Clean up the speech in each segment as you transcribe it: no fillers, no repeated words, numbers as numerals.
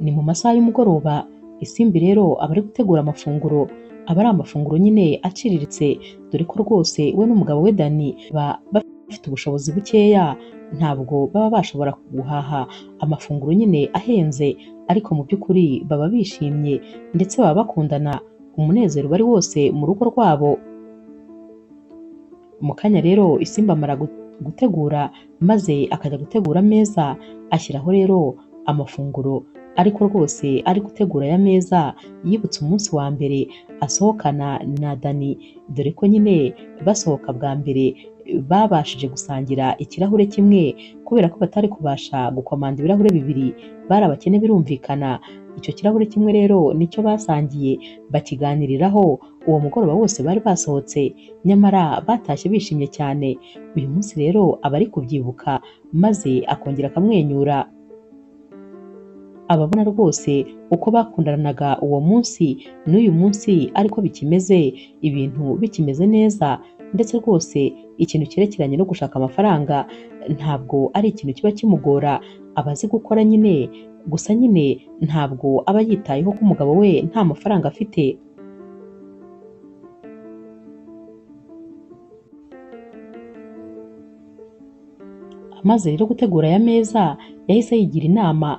Ni mu masaha y'umugoroba, Isimbi rero aba ari gutegura amafunguro, aba ari amafunguro nyine aciriritse, dore ko rwose we n'umugabo we Dani baba bafite ubushobozi bukeya, ntabwo baba bashobora guhaha amafunguro nyine ahenze, ariko mu by'ukuri baba bishimye ndetse baba bakundana, umunezero bari wose mu rugo rwabo. Mu kanya rero Isimbi amara gutegura maze akajya gutegura ameza, ashyiraho rero amafunguro, ariko rwose ari gutegura aya meza yibutse umunsi wa mbere asohokana na Dani, dore ko nyine basohoka bwa mbere babashije gusangira ikirahure kimwe kubera ko batari kubasha gukomanda ibirahure bibiri, bari abakene birumvikana. Icyo kirahure kimwe rero nicyo basangiye bakiganiriraho, uwo mugoroba wose bari basohotse, nyamara batashye bishimye cyane. Uyu munsi rero aba ari kubyibuka maze akongera akamwenyura, ababona rwose uko bakundanaga uwo munsi n'uyu munsi ariko bikimeze, ibintu bikimeze neza, ndetse rwose ikintu cyerekeranye no gushaka amafaranga ntabwo ari ikintu kiba kimugora, aba azi gukora nyine, gusa nyine ntabwo aba yitayeho ko umugabo we nta mafaranga afite. Amaze rero gutegura aya meza, yahise yigira inama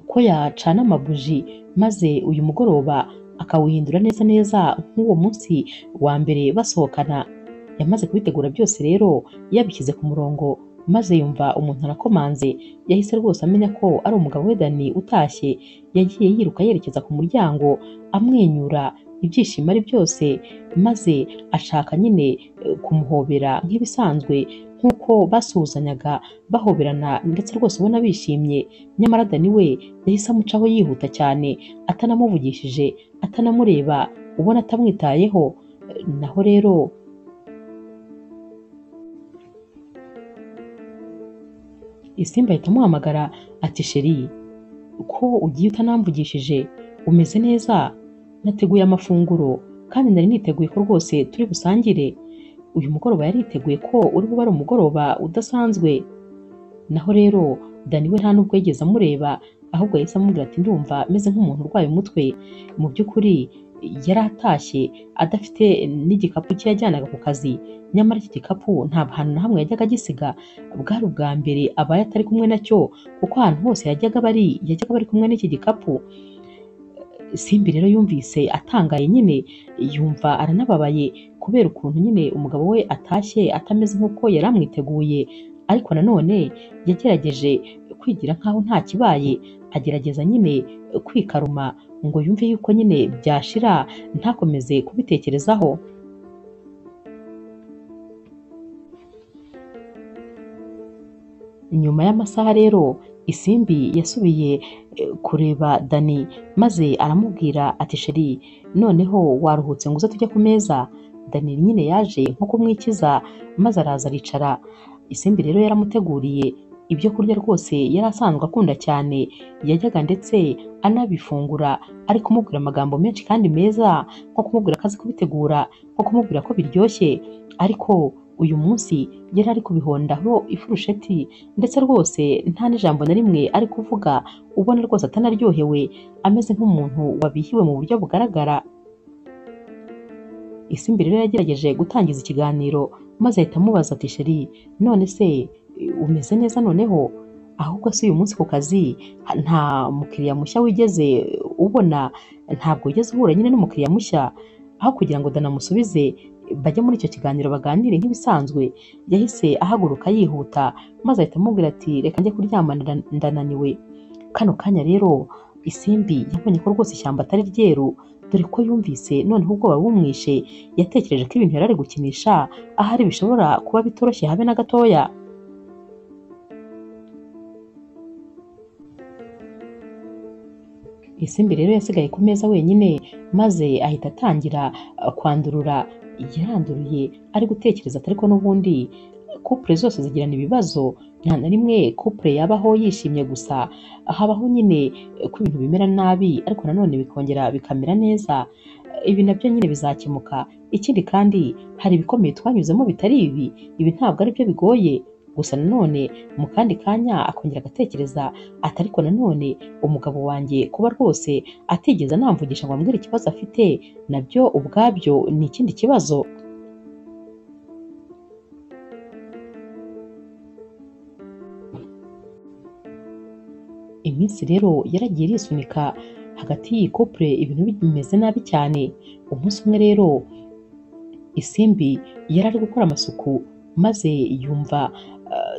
ko yacana amabuji maze uyu mugoroba akawuhindura neza neza nk'uwo munsi wa mbere basohokana. Yamaze kubitegura byose rero yabishyize ku murongo, maze yumva umuntu arakomanze, yahise rwose amenya ko ari umugabo we Dani utashye. Yagiye yiruka yerekeza ku muryango amwenyura, ibyishimo ari byose, maze ashaka nyine kumuhobera nk'ibisanzwe nk'uko basuhuzanyaga bahoberana, ndetse rwose ubona bishimye. Nyamara Dani we yahise amucaho yihuta cyane, atanamuvugishije, atanamureba, ubona atamwitayeho. Naho rero Isimbi ahita amuhamagara ati sheri, ko ugiye utanamvugishije, umeze neza? Nateguye amafunguro kandi nari niteguye ko rwose turi busangire. Uyu mugoroba yari yiteguye ko uri bube ari umugoroba udasanzwe. Naho rero Dani we nta nubwo yigeze amureba, ahubwo yahise amubwira ati ndumva meze nk'umuntu urwaye umutwe. Mu by'ukuri yari atashye adafite n'igikapu cye yajyanaga ku kazi, nyamara iki gikapu nta hantu na hamwe yajyaga agisiga. Bwari ubwa mbere abaye atari kumwe nacyo, kuko ahantu hose yajyaga bari kumwe n'iki gikapu. Simbi rero yumvise atangaye nyine, yumva aranababaye kubera ukuntu nyine umugabo we atashye atameze nk'uko yari amwiteguye, ariko nanone yagerageje kwigira nk'aho nta kibaye, agerageza nyine kwikaruma ngo yumve yuko nyine byashira, ntakomeze kubitekerezaho. Nyuma y'amasaha rero Isimbi yasubiye kureba Dani maze aramubwira ati sheri, noneho waruhutse ngo uze tujye ku meza? Dani nyine yaje nko kumwikiza maze araza aricara. Isimbi rero yaramuteguriye ibyo kurya rwose yari asanzwe akunda cyane, yajyaga ndetse anabifungura ari kumubwira amagambo menshi kandi meza, nko kumubwira ko azi kubitegura, nko kumubwira ko biryoshye, ariko uyu munsi yari ari kubihondaho ifurusheti, ndetse rwose nta n'ijambo na rimwe ari kuvuga, ubona rwose atanaryohewe, ameze nk'umuntu wabihiwe mu buryo bugaragara. Isimbi rero yagerageje gutangiza ikiganiro maze ahita amubaza ati sheri, none se umeze neza noneho? Ahubwo se uyu munsi ku kazi nta mukiriya mushya wigeze ubona? Ntabwo wigeze uhura nyine n'umukiriya mushya? Aho kugira ngo Dani amusubize bajye muri icyo kiganiro baganire nk'ibisanzwe, yahise ahaguruka yihuta maze ahita amubwira ati reka njye kuryama ndananiwe. Kano kanya rero Isimbi yabonye ko rwose ishyamba atari ryeru, dore ko yumvise noneho ubwoba bumwishe. Yatekereje ko ibintu yari ari gukinisha ahari bishobora kuba bitoroshye habe na gatoya. Isimbi rero yasigaye ku meza wenyine, maze ahita atangira kwandurura. Yaranduruye ari gutekereza ati ariko n'ubundi couple zose zigirana ibibazo, nta na rimwe couple yabaho yishimye gusa, habaho nyine ko ibintu bimera nabi ariko nanone bikongera bikamera neza. Ibi nabyo nyine bizakemuka. Ikindi kandi hari ibikomeye twanyuzemo bitari ibi ntabwo ari byo bigoye. gusa nanone mu kandi kanya akongera agatekereza ati ariko nanone umugabo wanjye kuba rwose atigeze anamvugisha ngo ambwire ikibazo afite nabyo ubwabyo ni ikindi kibazo. Iminsi rero yaragiye irisunika hagati y'iyi couple, ibintu bimeze nabi cyane. Umunsi umwe rero Isimbi yari ari gukora amasuku maze yumva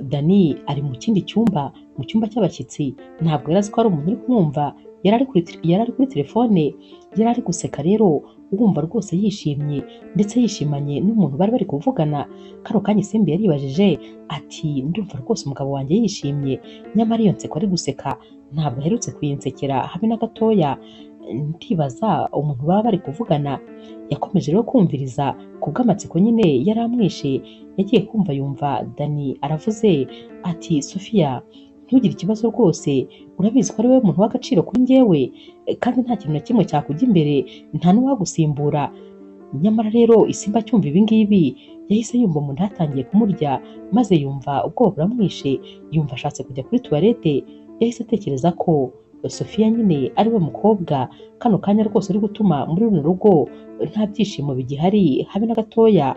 Dani ari mu kindi cyumba, mu cyumba cy'abashyitsi. Ntabwo yari azi ko hari umuntu uri kumwumva, yari ari kuri telefone, yari ari guseka rero wumva rwose yishimye ndetse yishimanye n'umuntu bari bari kuvugana. Kano kanya Isimbi yaribajije ati ndumva rwose umugabo wanjye yishimye, nyamara iyo nseko ari guseka ntabwo aherutse kuyinsekera habe na gatoya. Ndibaza umuntu baba bari kuvugana. Yakomeje rero kumviriza kubw'amatsiko nyine yari amwishe. Yagiye kumva yumva Dani aravuze ati Sofia, ntugire ikibazo rwose, urabizi ko ari wowe muntu w'agaciro kuri njyewe, kandi nta kintu na kimwe cyakujya imbere, nta n'uwagusimbura. Nyamara rero Isimbi acyumva ibi ngibi yahise yumva umuntu yatangiye kumurya, maze yumva ubwoba buramwishe, yumva ashatse kujya kuri tuwarete. Yahise atekereza ko Sofia nyine ari we mukobwa kano kanya rwose uri gutuma muri runo rugo nta byishimo bigihari habe na gatoya.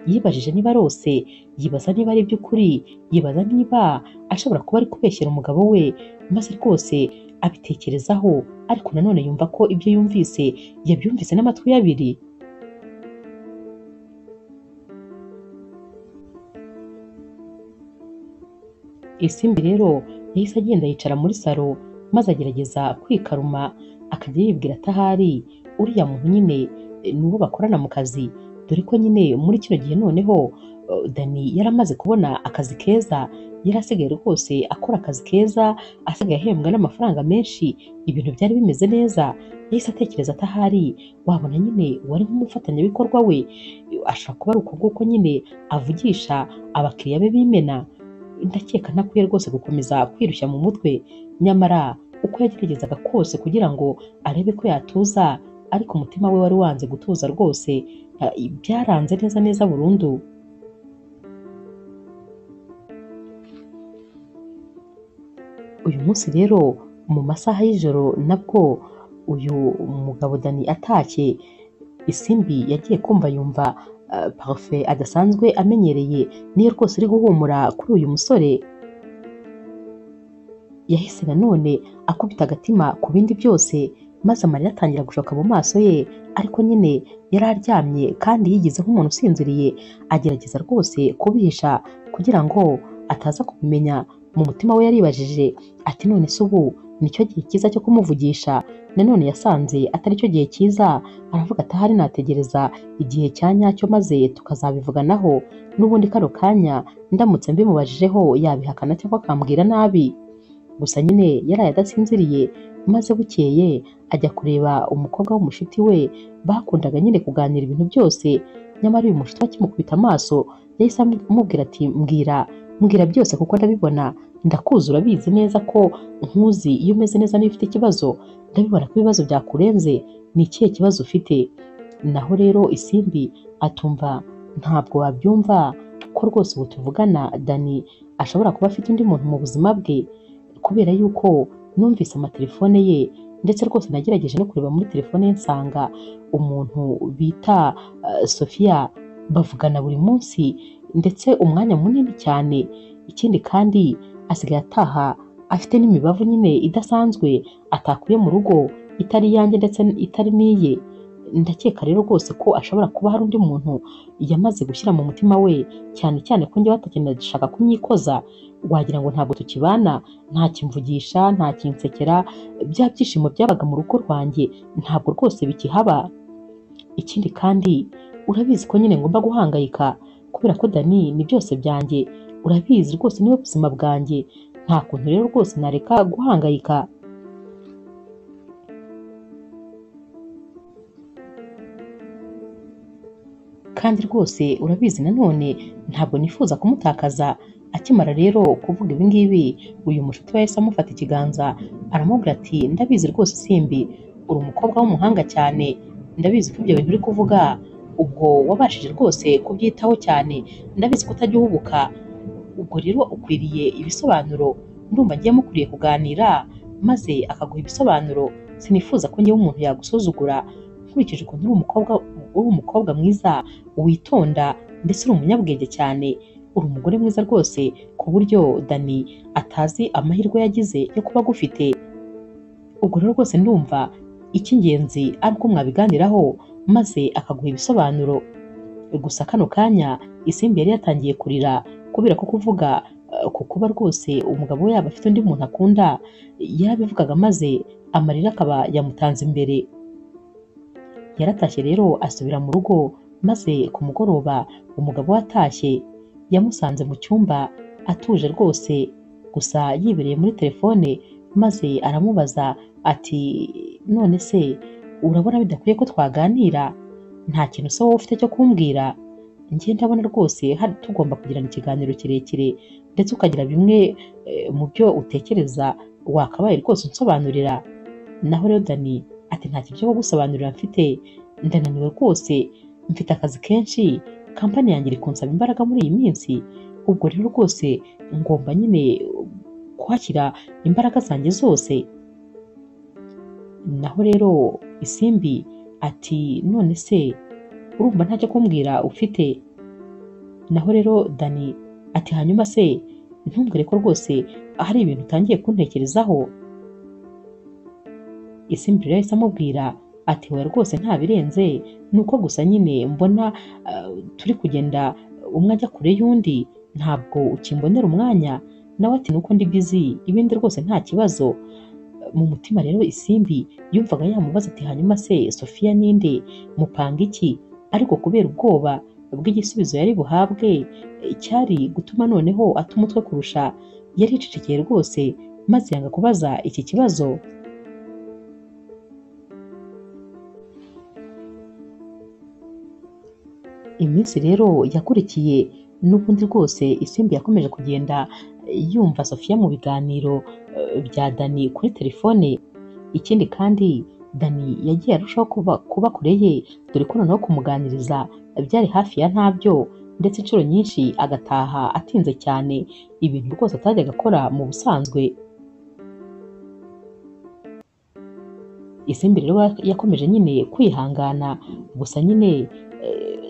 Yibajije niba arose, yibaza niba ari iby'ukuri, yibaza niba ashobora kuba ari kubeshyera umugabo we, maze rwose abitekerezaho, ariko nanone yumva ko ibyo yumvise yabyumvise n'amatwi ye abiri. Isimbi rero yahise agenda yicara muri salo, maze agerageza kwikaruma, akajya yibwira ati ahari uriya muntu nyine ni uwo bakorana mu kazi, dore ko nyine muri kino gihe noneho Dani yari amaze kubona akazi keza, yari asigaye rwose akora akazi keza, asigaye ahembwa n'amafaranga menshi, ibintu byari bimeze neza. Yahise atekereza ati ahari wabona nyine wari nk'umufatanyabikorwa we, ashobora kuba ari uko nguko nyine avugisha abakiriya be b'imena. Ndakeka ntakwiye rwose gukomeza kwirushya mu mutwe. Nyamara uko yageragezaga kose kugira ngo arebe ko yatuza, ariko umutima we wari wanze gutuza rwose, byaranze neza neza burundu. Uyu munsi rero mu masaha y'ijoro nabwo uyu mugabo Dani atashye, Isimbi yagiye kumva yumva parufe adasanzwe amenyereye niyo rwose iri guhumura kuri uyu musore. Yahise nanone akubita agatima ku bindi byose, maze amarira atangira gushoka mu maso ye, ariko nyine yari aryamye kandi yigize nk'umuntu usinziriye, agerageza rwose kubihisha kugira ngo ataza kubimenya. Mu mutima we yaribajije ati none se ubu nicyo gihe cyiza cyo kumuvugisha? Nanone yasanze atari cyo gihe cyiza, aravuga ati ahari nategereza igihe cya nyacyo maze tukazabivuganaho, n'ubundi kano kanya ndamutse mbimubajijeho yabihakana cyangwa akambwira nabi. Gusa nyine yaraye adasinziriye, maze bukeye ajya kureba umukobwa w'umushuti we, bakundaga nyine kuganira ibintu byose. Nyamara uyu mushuti akimukubita amaso yahise amubwira ati mbwira byose kuko ndabibona, ndakuzi, urabizi neza ko nkuzi iyo umeze neza niba ufite ikibazo, ndabibona ko ibibazo byakurenze, ni ikihe kibazo ufite? Naho rero Isimbi atumva ntabwo wabyumva ko rwose ubu tuvugana Dani ashobora kuba afite undi muntu mu buzima bwe, kubera yuko numvise amatelefone ye, ndetse rwose nagerageje no kureba muri telefone ye nsanga umuntu bita Sofia bavugana buri munsi ndetse umwanya munini cyane. Ikindi kandi asigaye ataha afite n'imibavu nyine idasanzwe atakuye mu rugo, itari iyanjye ndetse itari n'iye. Ndakeka rero rwose ko ashobora kuba hari undi muntu yamaze gushyira mu mutima we, cyane cyane ko njyewe atakinashaka kumwikoza. Wagira ngo ntabwo tukibana, nta kimvugisha, nta kinsekera, bya byishimo byabaga mu rugo rwanjye ntabwo rwose bikihaba. Ikindi kandi urabizi ko nyine ngomba guhangayika kubera ko Dani ni byose byanjye, urabizi rwose niwe buzima bwanjye, nta kuntu rero rwose nareka guhangayika. Kandi rwose urabizi nanone ntabwo nifuza kumutakaza. Akimara rero kuvuga ibi ngibi, uyu mushuti we yahise amufata ikiganza aramubwira ati ndabizi rwose Simbi, uri umukobwa w'umuhanga cyane, ndabizi ko ibyo bintu uri kuvuga ubwo wabashije rwose kubyitaho cyane, ndabizi ko utajya uhubuka, ubwo rero ukwiriye ibisobanuro, ndumva ngiye mukwiriye kuganira maze akaguha ibisobanuro. Sinifuza ko ngewe umuntu yagusuzugura nkurikije ukuntu uri umukobwa mwiza witonda ndetse uri umunyabwenge cyane, uri umugore mwiza rwose ku buryo Dani atazi amahirwe yagize yo kuba agufite. Ubwo rero rwose ndumva icy'ingenzi ari uko mwabiganiraho maze akaguha ibisobanuro. Gusa kano kanya Isimbi yari yatangiye kurira kubera ko kuvuga ku kuba rwose umugabo we yaba afite undi muntu akunda yarabivugaga maze amarira akaba yamutanze imbere. Yaratashye rero asubira mu rugo, maze ku mugoroba umugabo we atashye yamusanze mu cyumba atuje rwose, gusa yibereye muri telefone, maze aramubaza ati none se urabona bidakwiye ko twaganira? Nta kintu se wowe ufite cyo kumbwira? Njye ndabona rwose tugomba kugirana ikiganiro kirekire ndetse ukagira bimwe mu byo utekereza wakabaye rwose unsobanurira. Naho rero Dani ati nta kintu cyo kugusobanurira mfite, ndananiwe rwose, mfite akazi kenshi, kampani yanjye iri kunsaba imbaraga muri iyi minsi, ubwo rero rwose ngomba nyine kwakira imbaraga zanjye zose. Naho rero Isimbi ati none se urumva ntacyo kumbwira ufite? Naho rero Dani ati hanyuma se ntumbwire ko rwose hari ibintu utangiye kuntekerezaho? Isimbi rero yahise amubwira ati we rwose nta birenze, ni uko gusa nyine mbona turi kugenda umwe ajya kure y'undi, ntabwo ukimbonera umwanya. Nawe ati nuko ndi busy, ibindi rwose nta kibazo. Mu mutima rero Isimbi yumvaga yamubaza ati hanyuma se Sofia ninde, mupanga iki? Ariko kubera ubwoba bw'igisubizo yari buhabwe cyari gutuma noneho ata umutwe kurusha, yari yicecekeye rwose maze yanga kubaza iki kibazo. Iminsi rero yakurikiye n'ubundi rwose Isimbi yakomeje kugenda yumva Sofia mu biganiro bya Dani kuri telefone. Ikindi kandi Dani yagiye arushaho kuba kure ye, dore ko noneho kumuganiriza byari hafi ya ntabyo, ndetse inshuro nyinshi agataha atinze cyane, ibintu rwose atajyaga akora mu busanzwe. Isimbi rero yakomeje nyine kwihangana, gusa nyine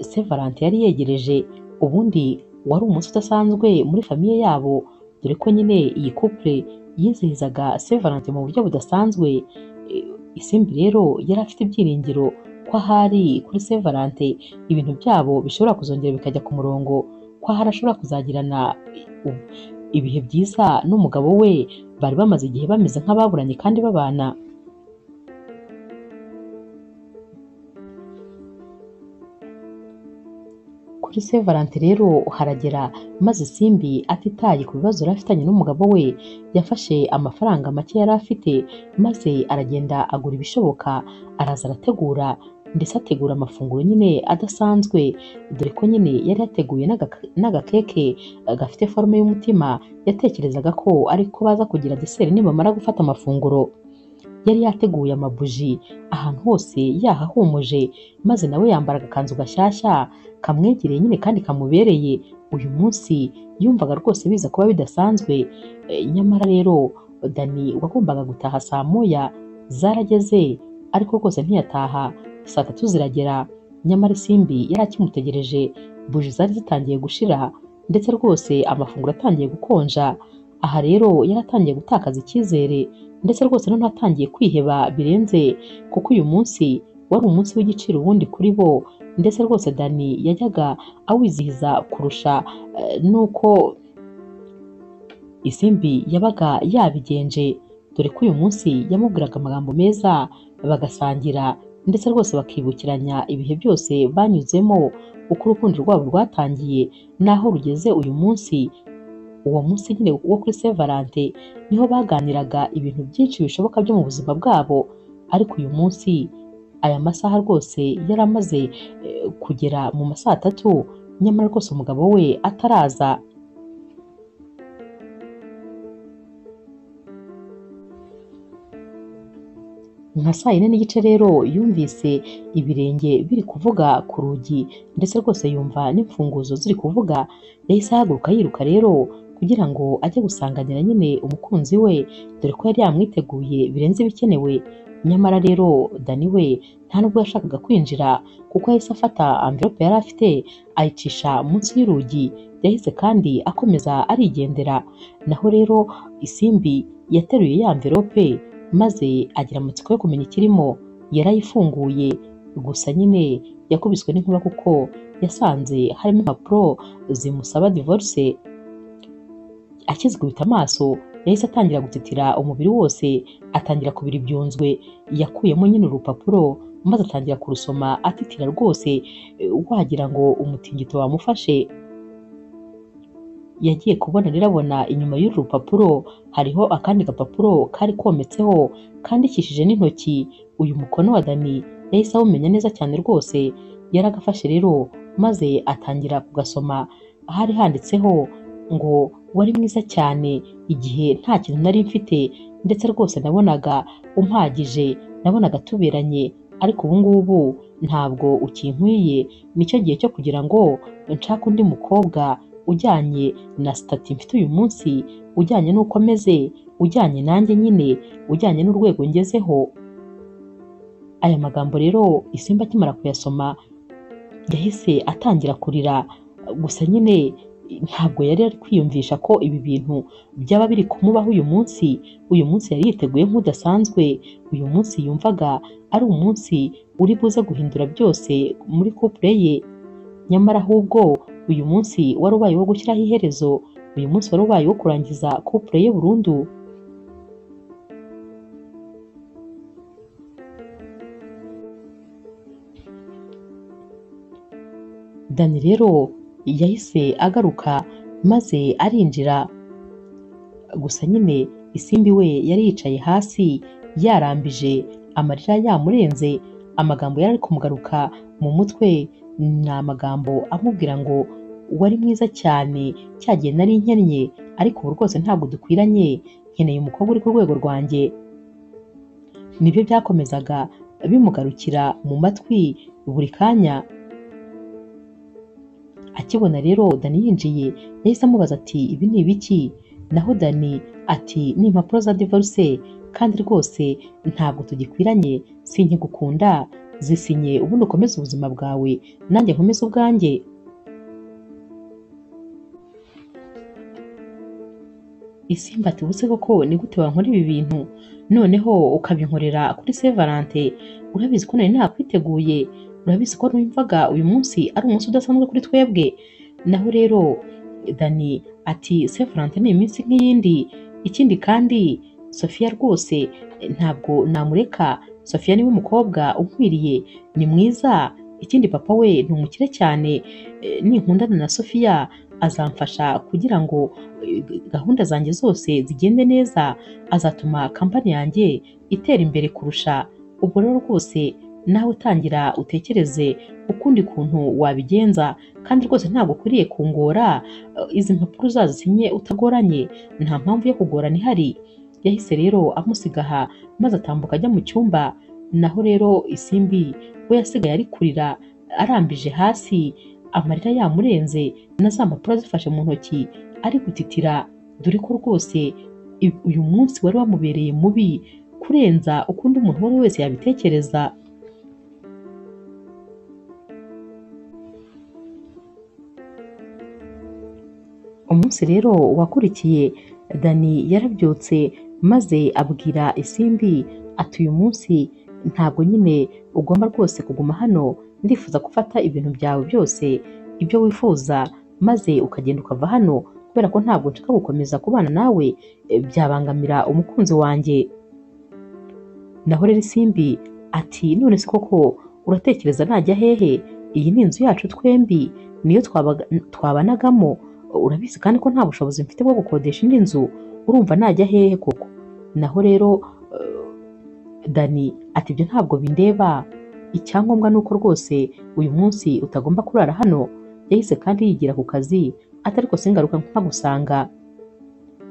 Saint Valentin yari yegereje, ubundi wari umunsi udasanzwe muri famiye yabo, dore ko nyine iyi couple yizihizaga Saint Valentin mu buryo budasanzwe. Isimbi rero yari afite ibyiringiro ko ahari kuri Saint Valentin ibintu byabo bishobora kuzongera bikajya ku murongo, ko ahari ashobora kuzagirana ibihe byiza n'umugabo we bari bamaze igihe bameze nk'ababuranye kandi babana. Kuri Saint Valentin rero haragera, maze Isimbi atitaye ku bibazo yari afitanye n'umugabo we, yafashe amafaranga make yari afite maze aragenda agura ibishoboka, araza arategura ndetse ategura amafunguro nyine adasanzwe, dore ko nyine yari yateguye n'agakeke gafite forume y'umutima, yatekerezaga ko ariko baza kugira deseri nibamara gufata amafunguro. Yari yateguye amabuji ahantu hose yahahumuje, maze nawe yambara agakanzu gashyashya kamwegereye nyine kandi kamubereye. Uyu munsi yumvaga rwose biza kuba bidasanzwe. Nyamara rero Dani wagombaga gutaha saa moya zarageze, ariko rwose ntiyataha. Saa tatu ziragera, nyamara Isimbi yari akimutegereje, buji zari zitangiye gushira ndetse rwose amafunguro atangiye gukonja. Aha rero yari atangiye gutakaza icyizere, ndetse rwose noneho atangiye kwiheba birenze, kuko uyu munsi wari umunsi w'igiciro ubundi kuri bo, ndetse rwose Dani yajyaga awizihiza kurusha nuko Isimbi yabaga yabigenje, dore ko uyu munsi yamubwiraga amagambo meza, bagasangira ndetse rwose bakibukiranya ibihe byose banyuzemo, uko urukundo rwabo rwatangiye n'aho rugeze uyu munsi. Uwo munsi nyine wo kuri Saint Valentin niho baganiraga ibintu byinshi bishoboka byo mu buzima bwabo, ariko uyu munsi aya masaha rwose yari amaze kugera mu ma saa tatu, nyamara rwose umugabo we ataraza. Nka saa yine n'igice rero yumvise ibirenge biri kuvuga ku rugi ndetse rwose yumva n'imfunguzo ziri kuvuga, yahise ahaguruka yiruka rero kugira ngo ajye gusanganira nyine umukunzi we, dore ko yari yamwiteguye birenze ibikenewe. Nyamara rero Dani we nta nubwo yashakaga kwinjira kuko yahise afata amvirope yari afite ayicisha munsi y'urugi, yahise kandi akomeza arigendera. Naho rero Isimbi yateruye ya amvirope maze agira amatsiko yo kumenya ikirimo, yarayifunguye gusa nyine yakubiswe n'inkuba kuko yasanze harimo impapuro zimusaba divorce. Akizikubita amaso yahise atangira gutitira umubiri wose, atangira kubira ibyunzwe, yakuyemo nyine urupapuro maze atangira kurusoma atitira rwose, wagira ngo umutingito wamufashe. Yagiye kubona rero abona inyuma y'uru rupapuro hariho akandi gapapuro kari kometseho kandikishije n'intoki. Uyu mukono wa Dani yahise awumenya neza cyane rwose, yaragafashe rero maze atangira kugasoma. Hari handitseho ngo wari mwiza cyane igihe nta kintu nari mfite, ndetse rwose nabonaga umpagije, nabonaga tuberanye, ariko ubu ngubu ntabwo ukinkwiye. Nicyo gihe cyo kugira ngo nshake undi mukobwa ujyanye na stati mfite uyu munsi, ujyanye n'uko meze, ujyanye nanjye nyine, ujyanye n'urwego ngezeho. Aya magambo rero Isimbi akimara kuyasoma yahise atangira kurira, gusa nyine ntabwo yari ari kwiyumvisha ko ibi bintu byaba biri kumubaho uyu munsi. Uyu munsi yari yiteguye nk'udasanzwe, uyu munsi yumvaga ari umunsi uri buze guhindura byose muri couple ye. Nyamara ahubwo uyu munsi wari ubaye wo gushyiraho iherezo, uyu munsi wari ubaye wo kurangiza couple ye burundu. Dani rero yahise agaruka maze arinjira, gusa nyine Isimbi we yari yicaye hasi yarambije, amarira yamurenze. Amagambo yari ari kumugaruka mu mutwe ni amagambo amubwira ngo wari mwiza cyane cyagiye nari nkennye, ariko ubu rwose ntabwo dukwiranye, nkeneye umukobwa uri ku rwego rwanjye. Nibyo byakomezaga bimugarukira mu matwi buri kanya. Akibona rero Dani yinjiye yahise amubaza ati ibi ni ibiki? Naho Dani ati ni impapuro za divorce, kandi rwose ntabwo tugikwiranye, sinkigukunda, zisinye ubundi ukomeze ubuzima bwawe nanjye nkomeze ubwanjye. Isimbi ati ubuse koko ni gute wankora ibi bintu noneho ukabinkorera kuri Saint Valentin? Urabizi ko nari nakwiteguye, urabizi ko numvaga uyu munsi ari umunsi udasanzwe kuri twebwe. Naho rero Dani ati Saint Valentin ni iminsi nk'iyindi, ikindi kandi Sofia rwose ntabwo namureka. Sofia niwe mukobwa unkwiriye, ni mwiza, ikindi papa we ni umukire cyane. Ninkundana na Sofia azamfasha kugira ngo gahunda zanjye zose zigende neza, azatuma kampani yanjye itera imbere kurusha. Ubwo rero rwose nawe utangira utekereze ukundi kuntu wabigenza, kandi rwose ntabwo ukwiriye kungora. Izi mpapuro uzazisinye utagoranye, nta mpamvu yo kugorana ihari. Yahise rero amusiga aha maze atambuka ajya mu cyumba. Naho rero Isimbi we yasigaye ari kurira arambije hasi, amarira yamurenze, na za mpapuro azifashe mu ntoki ari gutitira, dore ko rwose uyu munsi wari wamubereye mubi kurenza ukundi umuntu uwo ari we wese yabitekereza. Umunsi rero wakurikiye Dani yarabyutse maze abwira Isimbi ati uyu munsi ntabwo nyine ugomba rwose kuguma hano, ndifuza gufata ibintu byawe byose ibyo wifuza maze ukagenda ukava hano, kubera ko ntabwo nshaka gukomeza kubana nawe, byabangamira umukunzi wanjye. Naho rero Isimbi ati none se koko uratekereza najya hehe? Iyi ni inzu yacu twembi, niyo twabanagamo, urabizi kandi ko nta bushobozi mfite bwo gukodesha indi nzu, urumva najya hehe koko? Naho rero Dani ati ibyo ntabwo bindeba, icyangombwa nuko rwose uyu munsi utagomba kurara hano. Yahise kandi yigira ku kazi ati ariko singaruka nkagusanga.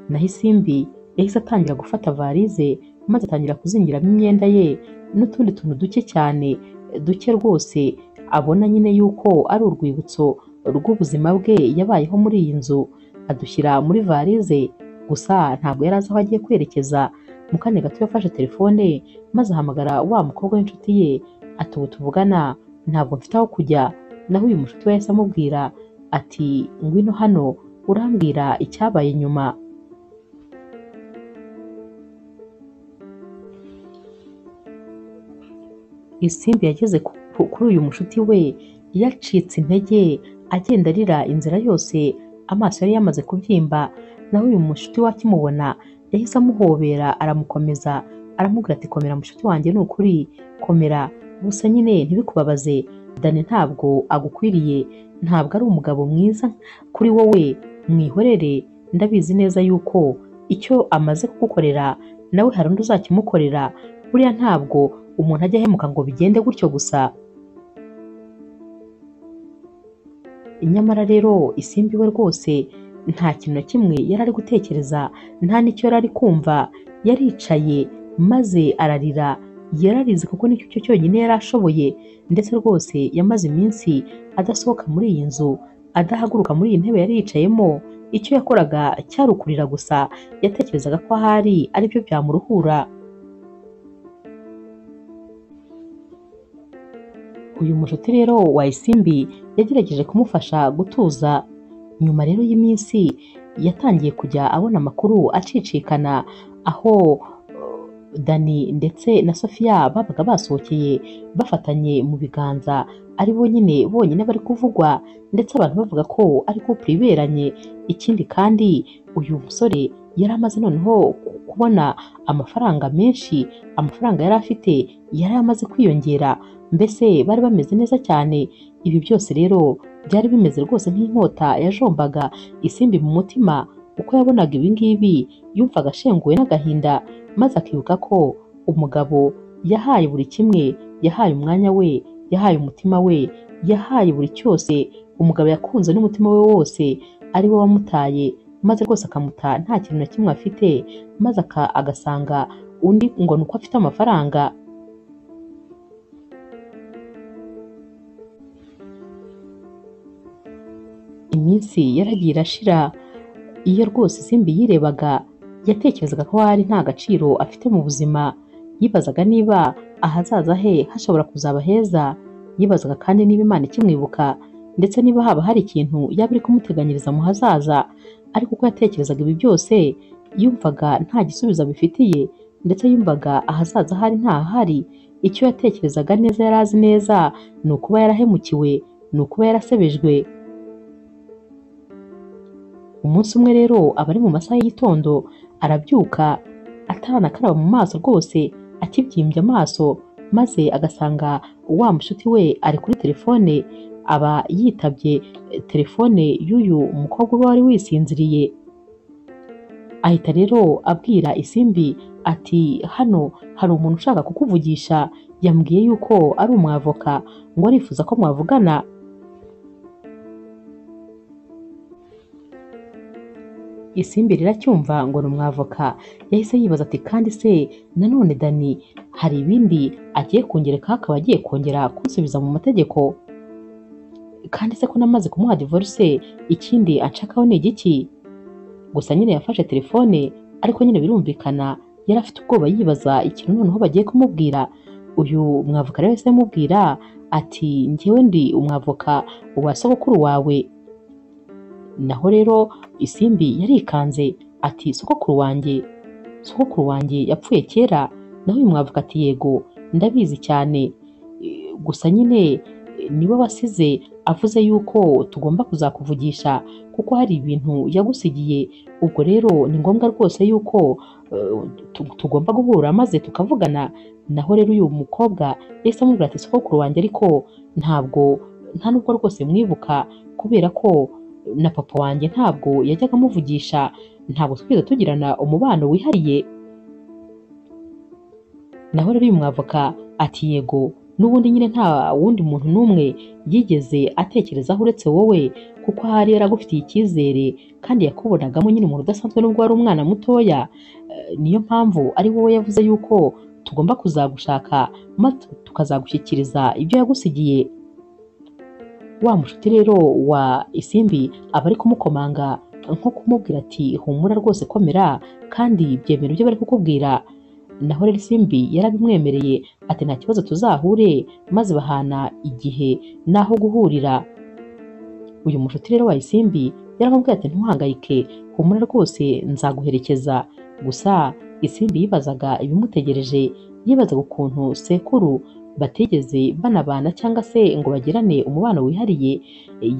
Naho Isimbi yahise atangira gufata varize maze atangira kuzingiramo imyenda ye n'utundi tuntu duke cyane, duke rwose abona nyine yuko ari urwibutso rw'ubuzima bwe yabayeho muri iyi nzu, adushyira muri varize. Gusa ntabwo yari azi aho agiye kwerekeza. Mu kanya gato yafashe telefone maze ahamagara wa mukobwa w'inshuti ye ati ubu tuvugana ntabwo mfite aho kujya. Naho uyu mushuti we yahise amubwira ati ngwino hano urambwira icyabaye nyuma. Isimbi yageze kuri uyu mushuti we yacitse intege, agenda arira inzira yose, amaso yari yamaze kubyimba. Naho uyu mushuti we akimubona yahise amuhobera, aramukomeza, aramubwira ati komera mushuti wanjye, ni ukuri komera, gusa nyine ntibikubabaze, Dani ntabwo agukwiriye, ntabwo ari umugabo mwiza kuri wowe, mwihorere, ndabizi neza yuko icyo amaze kugukorera nawe hari undi uzakimukorera, buriya ntabwo umuntu ajya ahemuka ngo bigende gutyo gusa. Nyamara rero Isimbi we rwose nta kintu na kimwe yari ari gutekereza, nta n'icyo yari ari kumva. Yaricaye maze ararira, yararize kuko nicyo cyo cyonyine yari ashoboye, ndetse rwose yamaze iminsi adasohoka muri iyi nzu, adahaguruka muri iyi ntebe yari yicayemo. Icyo yakoraga cyari ukurira gusa, yatekerezaga ko ahari aribyo byamuruhura. Uyu mushuti rero wa Isimbi yagerageje kumufasha gutuza. Nyuma rero y'iminsi yatangiye kujya abona amakuru acicikana aho Dani ndetse na Sofia babaga basohokeye bafatanye mu biganza, ari bonyine bari kuvugwa, ndetse abantu bavuga ko ari couple iberanye. Ikindi kandi uyu musore yari amaze noneho kubona amafaranga menshi, amafaranga yari afite yari amaze kwiyongera, mbese bari bameze neza cyane. Ibi byose rero byari bimeze rwose nk'inkota yajombaga Isimbi mu mutima. Uko yabonaga ibi ngibi yumvaga ashenguwe n'agahinda, maze akibuka ko umugabo yahaye buri kimwe, yahaye umwanya we, yahaye umutima we, yahaye buri cyose. Umugabo yakunze n'umutima we wose ari we wamutaye, maze rwose akamuta nta kintu na kimwe afite, maze agasanga undi ngo ni uko afite amafaranga. Iminsi yaragiye irashira, iyo rwose Isimbi yirebaga yatekerezaga ko hari nta gaciro afite mu buzima. Yibazaga niba ahazaza he hashobora kuzaba heza, yibazaga kandi niba Imana ikimwibuka, ndetse niba haba hari ikintu yaba iri kumuteganyiriza mu hazaza. Ariko uko yatekerezaga ibi byose yumvaga nta gisubizo abifitiye, ndetse yumvaga ahazaza hari ntahari. Icyo yatekerezaga neza, yari azi neza, ni ukuba yarahemukiwe, ni ukuba yarasebejwe. Umunsi umwe rero aba ari mu masaha y'igitondo, arabyuka ataranakaraba mu maso rwose, akibyimbye amaso, maze agasanga wa mushuti we ari kuri telefone. Aba yitabye telefone y'uyu mukobwa uba wari wisinziriye. Ahita rero abwira Isimbi ati hano hari umuntu ushaka kukuvugisha, yambwiye yuko ari umwavoka, ngo arifuza ko mwavugana. Isimbi riracyumva ngo ni umwavoka, yahise yibaza ati kandi se nanone Dani hari ibindi agiye kongereka, akaba agiye kongera kunsubiza mu mategeko? Kandi se ko namaze kumuha divorce, ikindi anshakaho ni igiki? Gusa nyine yafashe telefone, ariko nyine birumvikana yari afite ubwoba, yibaza ikintu noneho bagiye kumubwira. Uyu mwavoka rero yahise amubwira ati njyewe ndi umwavoka wa sogokuru wawe. Naho rero Isimbi yarikanze ati sogokuru wanjye yapfuye kera? Naho uyu mwavoka ati yego ndabizi cyane, gusa nyine niwe wasize avuze yuko tugomba kuzakuvugisha kuko hari ibintu yagusigiye. Ubwo rero ni ngombwa rwose yuko tugomba guhura maze tukavugana. Naho rero uyu mukobwa yahise amubwira ati sogokuru wanjye ariko nta nubwo rwose mwibuka, kubera ko na papa wanjye ntabwo yajyaga amuvugisha, ntabwo twigeze tugirana umubano wihariye. Naho rero uyu mwavoka ati yego, n'ubundi nyine nta wundi muntu n'umwe yigeze atekerezaho uretse wowe, kuko ahari yaragufitiye icyizere kandi yakubonagamo nyine umuntu udasanzwe nubwo wari umwana mutoya. Niyo mpamvu ari wowe yavuze yuko tugomba kuzagushaka maze tukazagushyikiriza ibyo yagusigiye. Wa mushuti rero wa Isimbi aba ari kumukomanga nko kumubwira ati humura rwose komera kandi byemera ibyo bari kukubwira. Naho rero Isimbi yarabimwemereye ati nta kibazo tuzahure, maze bahana igihe n'aho guhurira. Uyu mushuti rero wa Isimbi yaramubwiye ati ntuhangayike, humura rwose nzaguherekeza. Gusa Isimbi yibazaga ibimutegereje, yibazaga ukuntu sekuru batigeze banabana cyangwa se ngo bagirane umubano wihariye,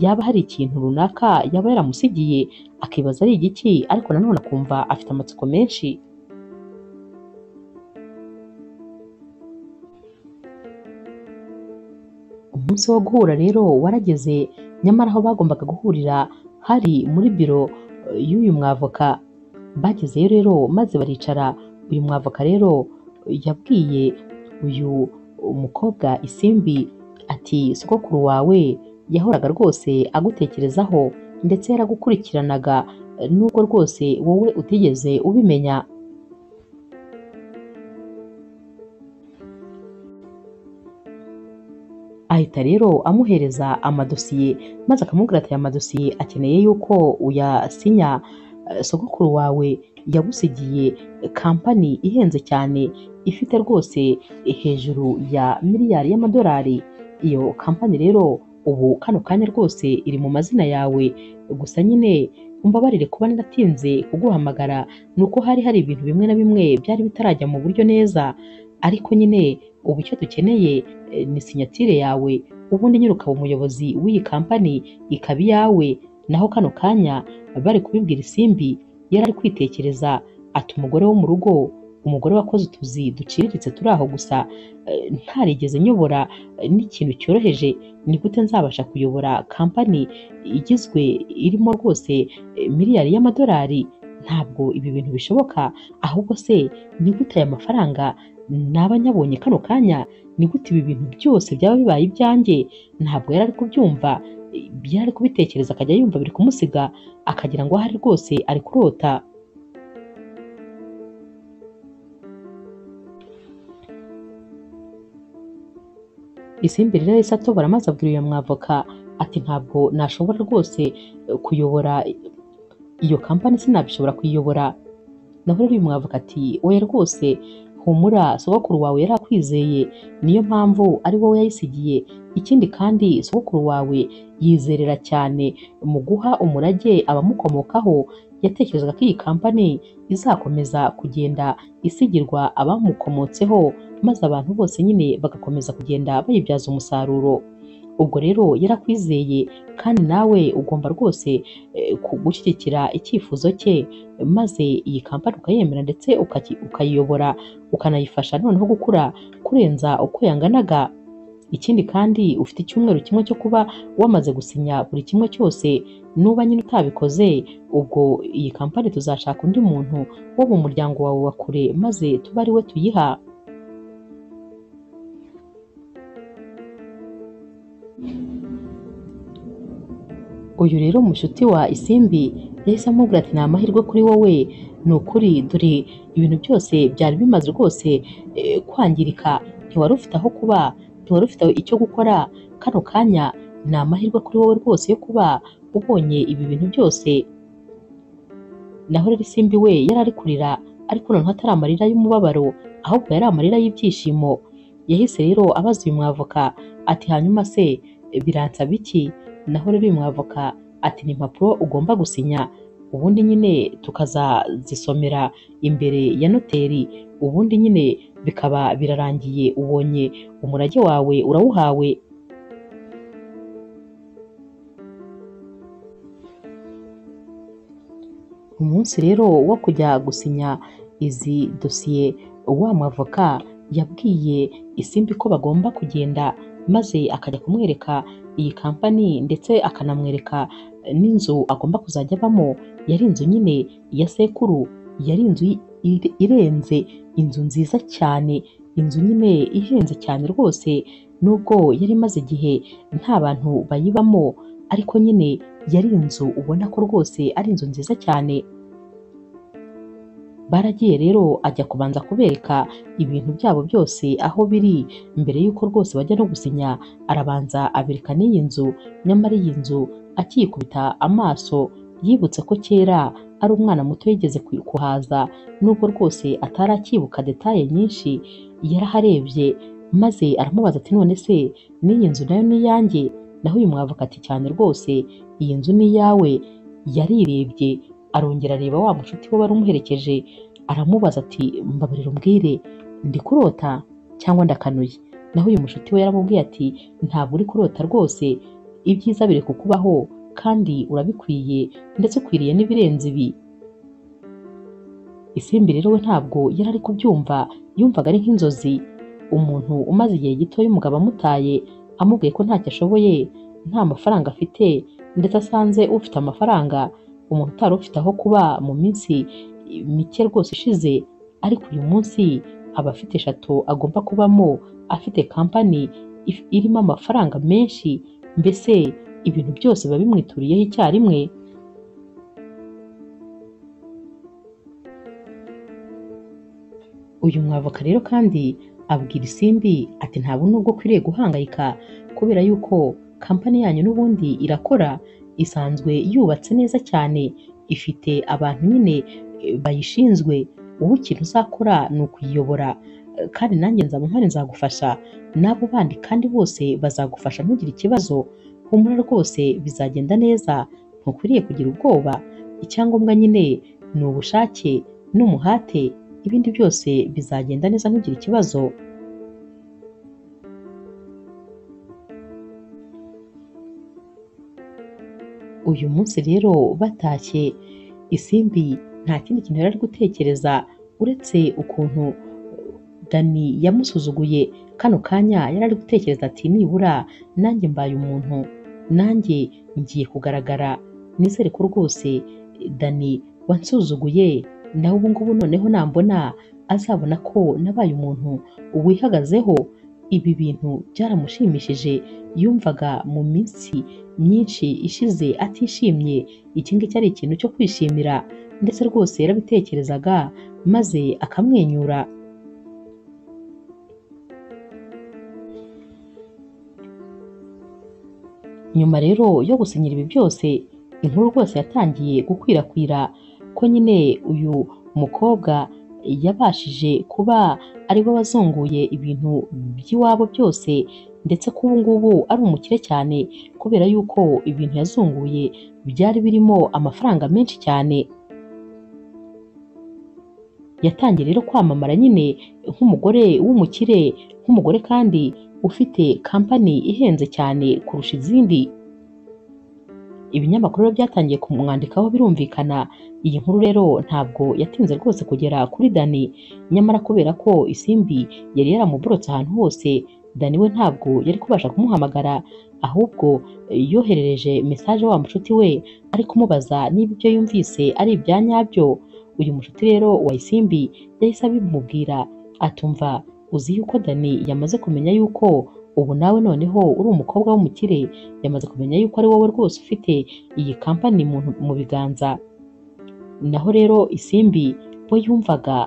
yaba hari ikintu runaka yaba yaramusigiye, akibaza ari igiki, ariko nanone akumva afite amatsiko menshi. Umunsi wo guhura rero warageze, nyamara aho bagombaga guhurira hari muri biro y'uyu mwavoka. Bagezeyo rero maze baricara. Uyu mwavoka rero yabwiye uyu umukobwa Isimbi ati sogokuru wawe yahoraga rwose agutekerezaho ndetse yaragukurikiranaga nubwo rwose wowe utigeze ubimenya. Ahita rero amuhereza amadosiye maze akamubwira ati aya madosiye akeneye yuko uyasinya. Sogokuru wawe yagusigiye kampani ihenze cyane ifite rwose hejuru ya miliyari y'amadolari. Iyo kampani rero ubu kano kanya rwose iri mu mazina yawe. Gusa nyine umbabarire kuba naratinze kuguhamagara, nuko hari ibintu bimwe na bimwe byari bitarajya mu buryo neza, ariko nyine ubu icyo dukeneye ni sinyatire yawe, ubundi nyine ukaba umuyobozi w'iyi kampani ikaba iyawe. Naho kano kanya bari kubibwira Isimbi yari ari kwitekereza ati umugore wo mu rugo, umugore wakoze utuzi duciriritse turi aho gusa, ntarigeze nyobora n'ikintu cyoroheje, ni gute nzabasha kuyobora kampani igizwe irimo rwose miliyari y'amadolari? Ntabwo ibi bintu bishoboka. Ahubwo se ni gute aya mafaranga naba nyabonye kano kanya? Ni gute ibi bintu byose byaba bibaye ibyanjye? Ntabwo yari ari kubyumva, yari ari kubitekereza akajya yumva biri kumusiga, akagira ngo ahari rwose ari kurota. Isimbi rero yahise atobora maze abwira uyu mwavoka ati ntabwo nashobora rwose kuyobora iyo kampani, sinabishobora kuyiyobora. Naho rero uyu mwavoka ati oya rwose humura, sogokuru wawe yari akwizeye, niyo mpamvu ari wowe yayisigiye. Ikindi kandi sogokuru wawe yizerera cyane mu guha umurage abamukomokaho. Yatekerezaga ko iyi kampani izakomeza kugenda isigirwa abamukomotseho, maze abantu bose nyine bagakomeza kugenda bayibyaza umusaruro. Ubwo rero yarakwizeye kandi nawe ugomba rwose gushyigikira icyifuzo cye, maze iyi kampani ukayemera ndetse ukayiyobora, ukanayifasha noneho gukura kurenza uko yanganaga. Ikindi kandi ufite icyumweru kimwe cyo kuba wamaze gusinya buri kimwe cyose. Nuba nyine utabikoze, ubwo iyi kampani tuzashaka undi muntu wo mu muryango wawe wa kure, maze tuba ari we tuyiha. Uyu rero mushuti wa Isimbi yahise amubwira ati ni amahirwe kuri wowe, ni ukuri dore ibintu byose byari bimaze rwose kwangirika, ntiwari ufite aho kuba, ntiwari ufite icyo gukora. Kano kanya ni amahirwe kuri wowe rwose yo kuba ubonye ibi bintu byose. Naho rero Isimbi we yari ari kurira, ariko noneho atari amarira y'umubabaro, ahubwo yari amarira y'ibyishimo. Yahise rero abaza uyu mwavoka ati hanyuma se biransaba iki? Naho rero uyu mwavoka ati ni impapuro ugomba gusinya, ubundi nyine tukazazisomera imbere ya noteri, ubundi nyine bikaba birarangiye, ubonye umurage wawe urawuhawe. Umunsi rero wo kujya gusinya izi dosiye, wa mwavoka yabwiye Isimbi ko bagomba kugenda, maze akajya kumwereka iyi kampani ndetse akanamwereka n'inzu agomba kuzajya abamo. Yari inzu nyine ya sekuru, yari inzu irenze, inzu nziza cyane, inzu nyine ihenze cyane rwose. Nubwo yari imaze igihe nta bantu bayibamo, ariko nyine yari inzu ubona ko rwose ari inzu nziza cyane. Baragiye rero ajya kubanza kubereka ibintu byabo byose aho biri mbere y'uko rwose bajya no gusinya. Arabanza abereka n'iyi nzu, nyamara iyi nzu akiyikubita amaso yibutse ko kera ari umwana muto yigeze kuhaza, nubwo rwose atari akibuka detaye nyinshi. Yaraharebye maze aramubaza ati none se n'iyi nzu nayo ni iyanjye? Naho uyu mwavoka ati cyane rwose iyi nzu ni iyawe. Yarirebye arongera areba wa mushuti we wari umuherekeje, aramubaza ati mbabarira umbwire, ndi kurota cyangwa ndakanuye? Naho uyu mushuti we yaramubwiye ati ntabwo uri kurota rwose, ibyiza biri kukubaho kandi urabikwiye, ndetse ukwiriye n'ibirenze ibi. Isimbi rero we ntabwo yari ari kubyumva, yumvaga ari nk'inzozi. Umuntu umaze igihe gito umugabo amutaye amubwiye ko ntacyo ashoboye, nta mafaranga afite, ndetse asanze ufite amafaranga, umuntu utari ufite aho kuba mu minsi mike rwose ishize, ariko uyu munsi aba afite eshatu agomba kubamo, afite kampani irimo amafaranga menshi, mbese ibintu byose biba bimwituriyeho icyarimwe. Uyu mwavoka rero kandi abwira Isimbi ati ntabwo nubwo ukwiriye guhangayika, kubera yuko kampani yanyu n'ubundi irakora, isanzwe yubatse neza cyane, ifite abantu nyine bayishinzwe. Wowe ikintu uzakora ni ukuyiyobora, kandi nanjye nzaba mpari nzagufasha, n'abo bandi kandi bose bazagufasha, ntugire ikibazo. Humura rwose bizagenda neza, ntukwiriye kugira ubwoba. Icyangombwa nyine ni ubushake n'umuhate, ibindi byose bizagenda neza, ntugire ikibazo. Uyu munsi rero batashye, Isimbi nta kindi kintu yari ari gutekereza uretse ukuntu Dani yamusuzuguye. Kano kanya yari ari gutekereza ati nibura nanjye mbaye umuntu, nanjye ngiye kugaragara, nizere ko rwose Dani wansuzuguye nawe ubu ngubu noneho nambona azabona ko nabaye umuntu wihagazeho. Ibi bintu byaramushimishije, yumvaga mu minsi myinshi ishize atishimye. Iki ngiki ari ikintu cyo kwishimira, ndetse rwose yarabitekerezaga maze akamwenyura. Nyuma rero yo gusinyira ibi byose, inkuru rwose yatangiye gukwirakwira ko nyine uyu mukobwa yabashije kuba ari we wazunguye ibintu by'iwabo byose, ndetse ko ubu ngubu ari umukire cyane, kubera yuko ibintu yazunguye byari birimo amafaranga menshi cyane. Yatangiye rero kwamamara nyine nk'umugore w'umukire, nk'umugore kandi ufite kampani ihenze cyane kurusha izindi. Ibinyamakuru byatangiye kumwandikaho birumvikana. Iyi nkuru rero ntabwo yatinze rwose kugera kuri Dani, nyamara kubera ko Isimbi yari yaramuborotse ahantu hose, Dani we ntabwo yari kubasha kumuhamagara, ahubwo yoherereje mesaje wa mushuti we ari kumubaza niba ibyo yumvise ari ibya nyabyo. Uyu mushuti rero wa Isimbi yahise abimubwira, atumva uzi yuko Dani yamaze kumenya yuko ubu nawe noneho uri umukobwa w'umukire, yamaze kumenya yuko ari wowe rwose ufite iyi kampani mu biganza. Naho rero Isimbi we yumvaga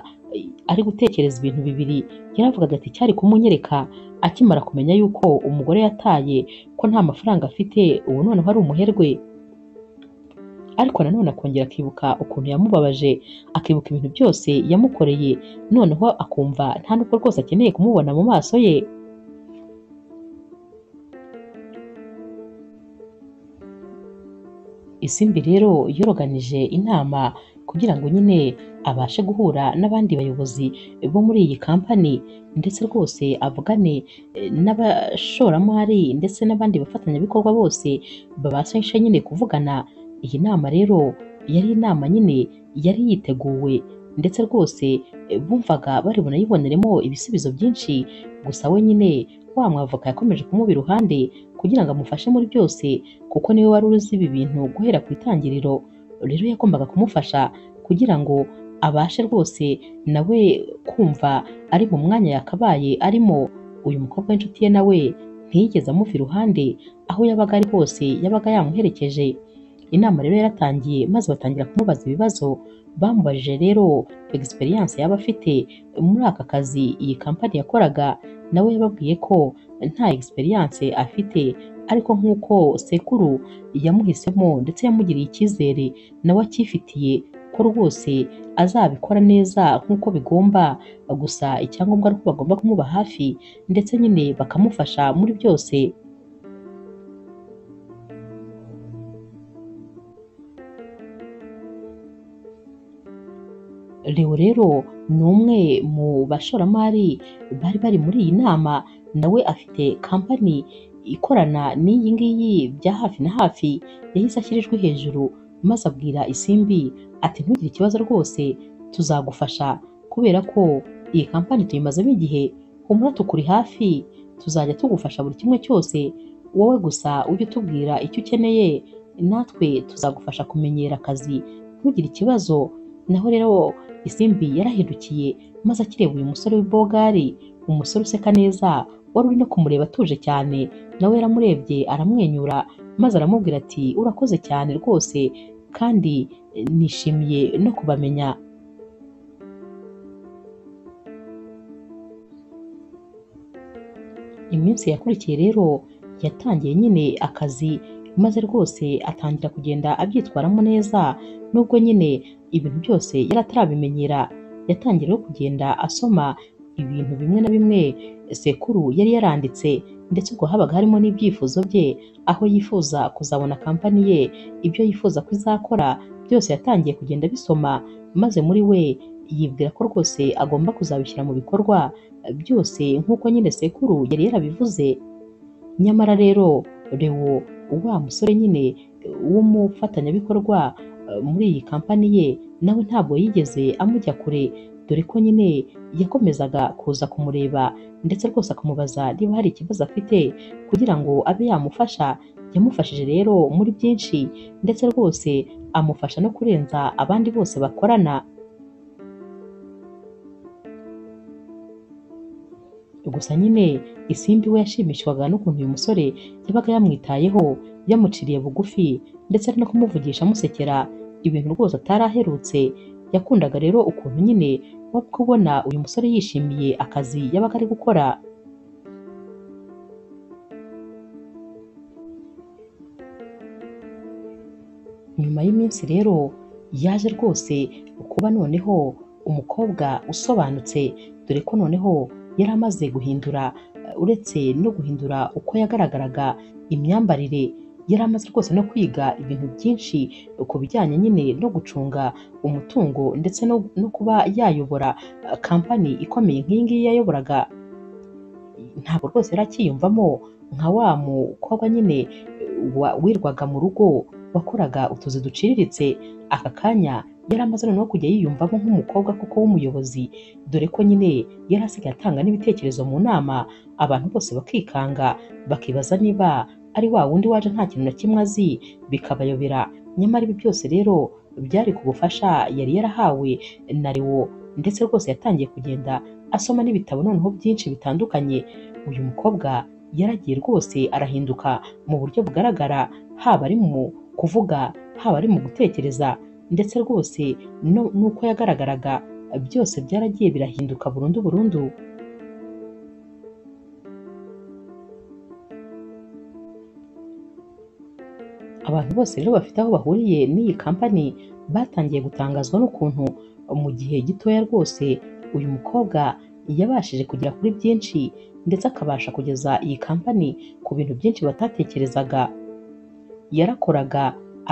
ari gutekereza ibintu bibiri. Yaravugaga ati cyari kumunyereka akimara kumenya yuko umugore yataye ko nta mafaranga afite, ubu noneho ari umuherwe. Ariko nanone akongera akibuka ukuntu yamubabaje, akibuka ibintu byose yamukoreye, noneho akumva nta nubwo rwose akeneye kumubona mu maso ye. Isimbi rero yoroganije inama kugira ngo nyine abashe guhura n'abandi bayobozi bo muri iyi kampani, ndetse rwose avugane n'abashoramari ndetse n'abandi bafatanyabikorwa bose babasha nyine kuvugana. Iyi nama rero yari inama nyine yari yiteguwe, ndetse rwose bumvaga bari bunayiboneremo ibisubizo byinshi. Gusa we nyine wa mwavoka yakomeje kumuba iruhande kugira ngo amufashe muri byose, kuko niwe wari uzi ibi bintu guhera ku itangiriro. Rero yagombaga kumufasha kugira ngo abashe rwose nawe kumva ari mu mwanya yakabaye arimo. Uyu mukobwa w'inshuti ye nawe ntiyigeze amuva iruhande, aho yabaga ari hose yabaga yamuherekeje. Inama rero yaratangiye maze batangira kumubaza ibibazo. Bamubajije rero experience yaba afite muri aka kazi iyi kampani yakoraga, nawe yababwiye ko nta experience afite, ariko nk'uko sekuru yamuhisemo ndetse yamugiriye icyizere nawe akifitiye ko rwose azabikora neza nk'uko bigomba, gusa icyangombwa ari uko bagomba kumuba hafi ndetse nyine bakamufasha muri byose. Leo rero ni umwe mu bashoramari bari bari muri iyi nama, nawe afite kampani ikorana n'iyi ngiyi bya hafi na hafi. Yahise ashyira ijwi hejuru maze abwira Isimbi ati ntugire ikibazo rwose, tuzagufasha kubera ko iyi kampani tuyimazemo igihe, humura tukuri hafi, tuzajya tugufasha buri kimwe cyose, wowe gusa ujye utubwira icyo ukeneye natwe tuzagufasha kumenyera akazi, ntugire ikibazo. Naho rero Isimbi yarahindukiye maze akireba uyu musore w'ibogari, umusore useka neza wari uri no kumureba atuje cyane, nawe yaramurebye aramwenyura maze aramubwira ati urakoze cyane rwose kandi nishimiye no kubamenya. Iminsi yakurikiye rero yatangiye nyine akazi, maze rwose atangira kugenda abyitwaramo neza, nubwo nyine ibintu byose yari atarabimenyera. Yatangiye rero kugenda asoma ibintu bimwe na bimwe sekuru yari yaranditse, ndetse ubwo habaga harimo n'ibyifuzo bye, aho yifuza kuzabona kampani ye, ibyo yifuza ko izakora byose yatangiye kugenda abisoma, maze muri we yibwira ko rwose agomba kuzabishyira mu bikorwa byose nk'uko nyine sekuru yari yarabivuze. Nyamara rero Leo, wa musore nyine w'umufatanyabikorwa muri iyi kampani ye, nawe ntabwo yigeze amujya kure, dore ko nyine yakomezaga kuza kumureba ndetse rwose akamubaza niba hari ikibazo afite kugira ngo abe yamufasha. Yamufashije rero muri byinshi ndetse rwose amufasha no kurenza abandi bose bakorana. Gusa nyine Isimbi we yashimishwaga n'ukuntu uyu musore yabaga yamwitayeho, yamuciriye bugufi ndetse ari no kumuvugisha amusekera ibintu rwose atari aherutse. Yakundaga rero ukuntu nyine wo kubona uyu musore yishimiye akazi yabaga ari gukora. Nyuma y'iminsi rero yaje rwose kuba noneho umukobwa usobanutse, dore ko noneho yari amaze guhindura, uretse no guhindura uko yagaragaraga imyambarire, yari amaze rwose no kwiga ibintu byinshi ku bijyanye nyine no gucunga umutungo ndetse no kuba yayobora kampani ikomeye nk'iyi ngiyi yayoboraga. Ntabwo rwose yari akiyumvamo nka wa mukobwa nyine wirwaga mu rugo wakoraga utuzi duciriritse. Aka kanya yari amaze noneho kujya yiyumvamo nk'umukobwa kuko w'umuyobozi, dore ko nyine yari asigaye atanga n'ibitekerezo mu nama, abantu bose bakikanga bakibaza niba ari wa wundi waje nta kintu na kimwe azi, bikabayobera. Nyamara ibi byose rero byari ku bufasha yari yarahawe na Leo, ndetse rwose yatangiye kugenda asoma n'ibitabo noneho byinshi bitandukanye. Uyu mukobwa yaragiye rwose arahinduka mu buryo bugaragara, haba ari mu kuvuga, haba ari mu gutekereza, ndetse rwose n'uko yagaragaraga byose byaragiye birahinduka burundu burundu. Abantu bose rero bafite aho bahuriye n'iyi kampani batangiye gutangazwa n'ukuntu mu gihe gitoya rwose uyu mukobwa yabashije kugera kuri byinshi, ndetse akabasha kugeza iyi kampani ku bintu byinshi batatekerezaga. Yarakoraga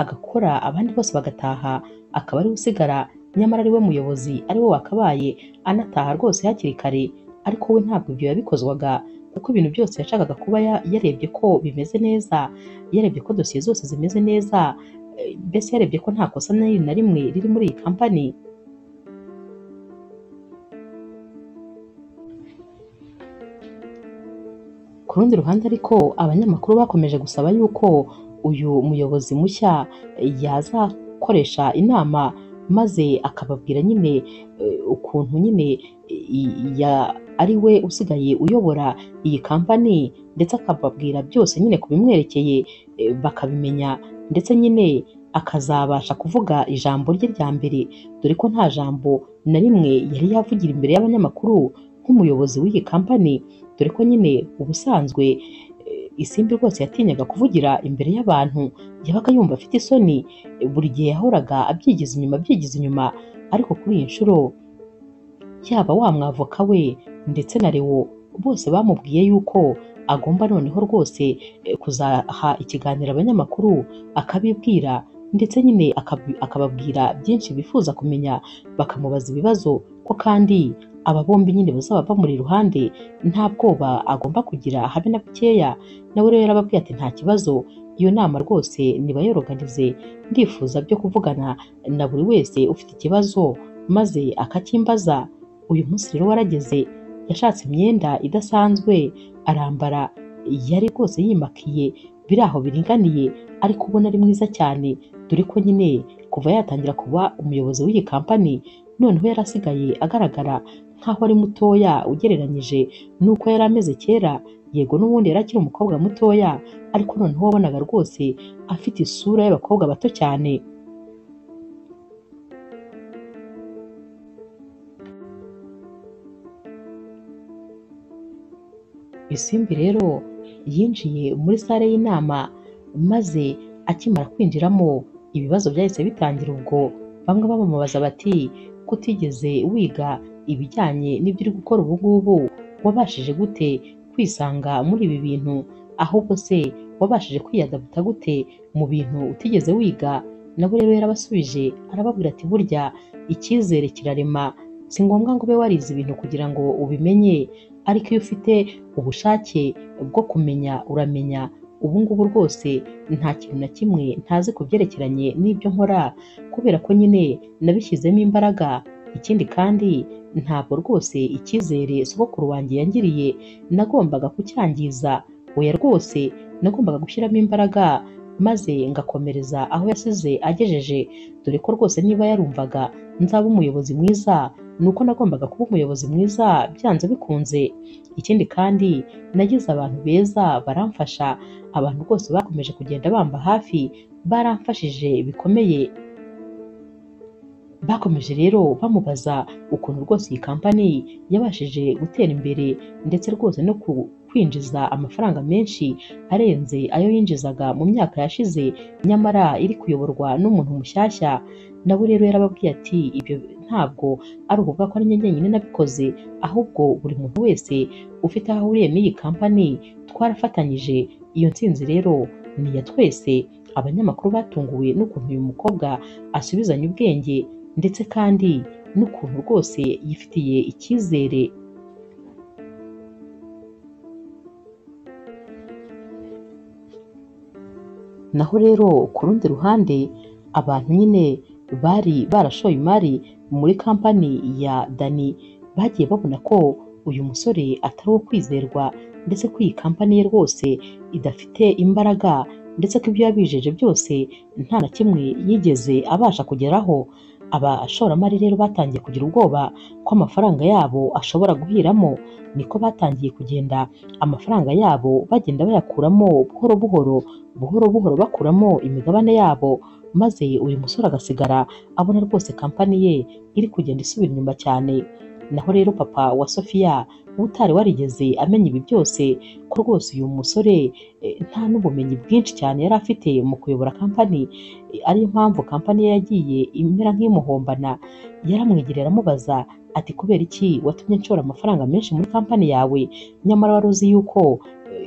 agakora abandi bose bagataha, akaba ariwe usigara, nyamara ariwe muyobozi, ariwe wakabaye anataha rwose hakiri kare, ariko we ntabwo ibyo yabikozwaga, kuko ibintu byose yashakaga kuba yarebye ko bimeze neza, yarebye ko dosiye zose zimeze neza, mbese yarebye ko nta kosa na rimwe riri muri iyi kampani. Ku rundi ruhande ariko abanyamakuru bakomeje gusaba yuko uyu muyobozi mushya yazakoresha inama maze akababwira nyine ukuntu nyine ari we usigaye uyobora iyi kampani, ndetse akababwira byose nyine ku bimwerekeye bakabimenya, ndetse nyine akazabasha kuvuga ijambo rye rya mbere, dore ko nta jambo na rimwe yari yavugira imbere y'abanyamakuru nk'umuyobozi w'iyi kampani, dore ko nyine ubusanzwe Isimbi rwose yatinyaga kuvugira imbere y'abantu, yabaga yumva afite isoni, buri gihe yahoraga abyigiza inyuma, ariko kuri iyi nshuro yaba wa mwavoka we ndetse na Leo bose bamubwiye yuko agomba noneho rwose kuzaha ikiganiro abanyamakuru akabibwira, ndetse nyine akababwira byinshi bifuza kumenya, bakamubaza ibibazo, ko kandi aba bombi nyine bazaba bamuri iruhande, nta bwoba agomba kugira habe na bukeya. Nawe rero yarababwiye ati nta kibazo, iyo nama rwose nibayoroganize, ndifuza byo kuvugana na buri wese ufite ikibazo maze akakimbaza. Uyu munsi rero warageze, yashatse imyenda idasanzwe arambara, yari rwose yimakiye biri aho biringaniye, ariko ubona ari mwiza cyane, dore ko nyine kuva yatangira kuba umuyobozi w'iyi kampani, noneho yari asigaye agaragara nk'aho ari mutoya ugereranyije n'uko yari ameze kera. Yego n'ubundi yari akiri umukobwa mutoya, ariko noneho wabonaga rwose afite isura y'abakobwa bato cyane. Isimbi rero yinjiye muri sale y'inama, maze akimara kwinjiramo ibibazo byahise bitangira. Ubwo bamwe bamubaza bati ko utigeze wiga ibijyanye n'ibyo uri gukora ubu ngubu, wabashije gute kwisanga muri ibi bintu, ahubwo se wabashije kwiyadabuta gute mu bintu utigeze wiga? Nabo rero yarabasubije arababwira ati burya icyizere kirarema, si ngombwa ngo ube warize ibintu kugira ngo ubimenye, ariko iyo ufite ubushake bwo kumenya uramenya. Ubu ngubu rwose nta kintu na kimwe ntazi ku byerekeranye n'ibyo nkora, kubera ko nyine nabishyizemo imbaraga. Ikindi kandi ntabwo rwose icyizere sogokuru wanjye yangiriye nagombaga kucyangiza, oya rwose nagombaga gushyiramo imbaraga maze ngakomereza aho yasize agejeje, dore ko rwose niba yarumvaga nzaba umuyobozi mwiza, nuko nagombaga kuba umuyobozi mwiza byanze bikunze. Ikindi kandi nagize abantu beza baramfasha, abantu rwose bakomeje kugenda bamba hafi, baramfashije bikomeye. Bakomeje rero bamubaza ukuntu rwose iyi kampani yabashije gutera imbere, ndetse rwose no kwinjiza amafaranga menshi arenze ayo yinjizaga mu myaka yashize, nyamara iri kuyoborwa n'umuntu mushyashya. Nawe rero yarababwiye ati ibyo ntabwo ari ukuvuga ko ari njye njyenyine nabikoze, ahubwo buri muntu wese ufite aho ahuriye n'iyi kampani twarafatanyije. Iyo ntsinzi rero ni iya twese. Abanyamakuru batunguwe n'ukuntu uyu mukobwa asubizanya ubwenge, ndetse kandi n'ukuntu rwose yifitiye icyizere. Naho rero ku rundi ruhande, abantu nyine bari barashoye imari muri kampani ya Dani bagiye babona ko uyu musore atari uwo kwizerwa, ndetse ko iyi kampani ye rwose idafite imbaraga, ndetse ko ibyo yabijeje byose nta na kimwe yigeze abasha kugeraho. Abashoramari rero batangiye kugira ubwoba ko amafaranga yabo ashobora guhiramo, niko batangiye kugenda amafaranga yabo bagenda bayakuramo buhoro buhoro bakuramo imigabane yabo, maze uyu musore agasigara abona rwose kampani ye iri kugenda isubira inyuma cyane. Naho rero papa wa Sophia utari warigeze amenya ibi byose, ko rwose uyu musore nta n'ubumenyi bwinshi cyane yari afite mu kuyobora kampani, ariyo mpamvu kampani ye yagiye imera nk'imuhombana, yaramwegereye aramubaza ati kubera iki watumye nshora amafaranga menshi muri kampani yawe, nyamara wari uzi yuko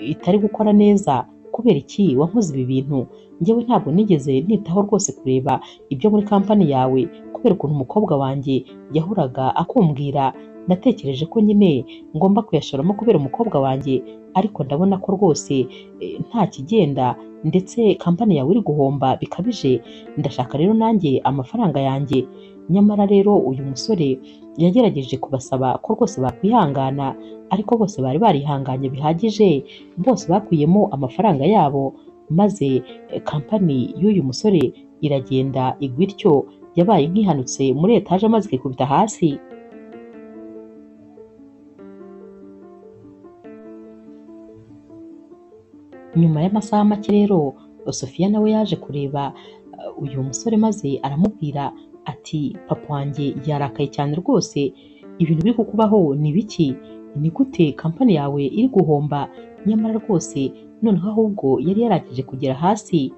itari gukora neza? Kubera iki wankoze ibi bintu? Njyewe ntabwo nigeze nitaho rwose kureba ibyo muri kampani yawe, kubera ukuntu umukobwa wanjye yahoraga akumbwira. Natekereje ko nyine ngomba kuyashoramo kubera umukobwa wanjye, ariko ndabona ko rwose nta kigenda, ndetse kampani yawe iri guhomba bikabije. Ndashaka rero nanjye amafaranga yanjye. Nyamara rero uyu musore yagerageje kubasaba ko rwose bakwihangana, ariko bose bari barihanganye bihagije, bose bakuyemo amafaranga yabo, maze kampani y'uyu musore iragenda igwa ityo, yabaye nk'ihanutse muri etaje maze ikikubita hasi. Nyuma y'amasaha make rero Sophia nawe yaje kureba uyu musore maze aramubwira ati papa wanjye yarakaye cyane rwose, ibintu biri kukubaho ni biki? Ni gute kampani yawe iri guhomba nyamara rwose noneho ahubwo yari yarangije kugera hasi?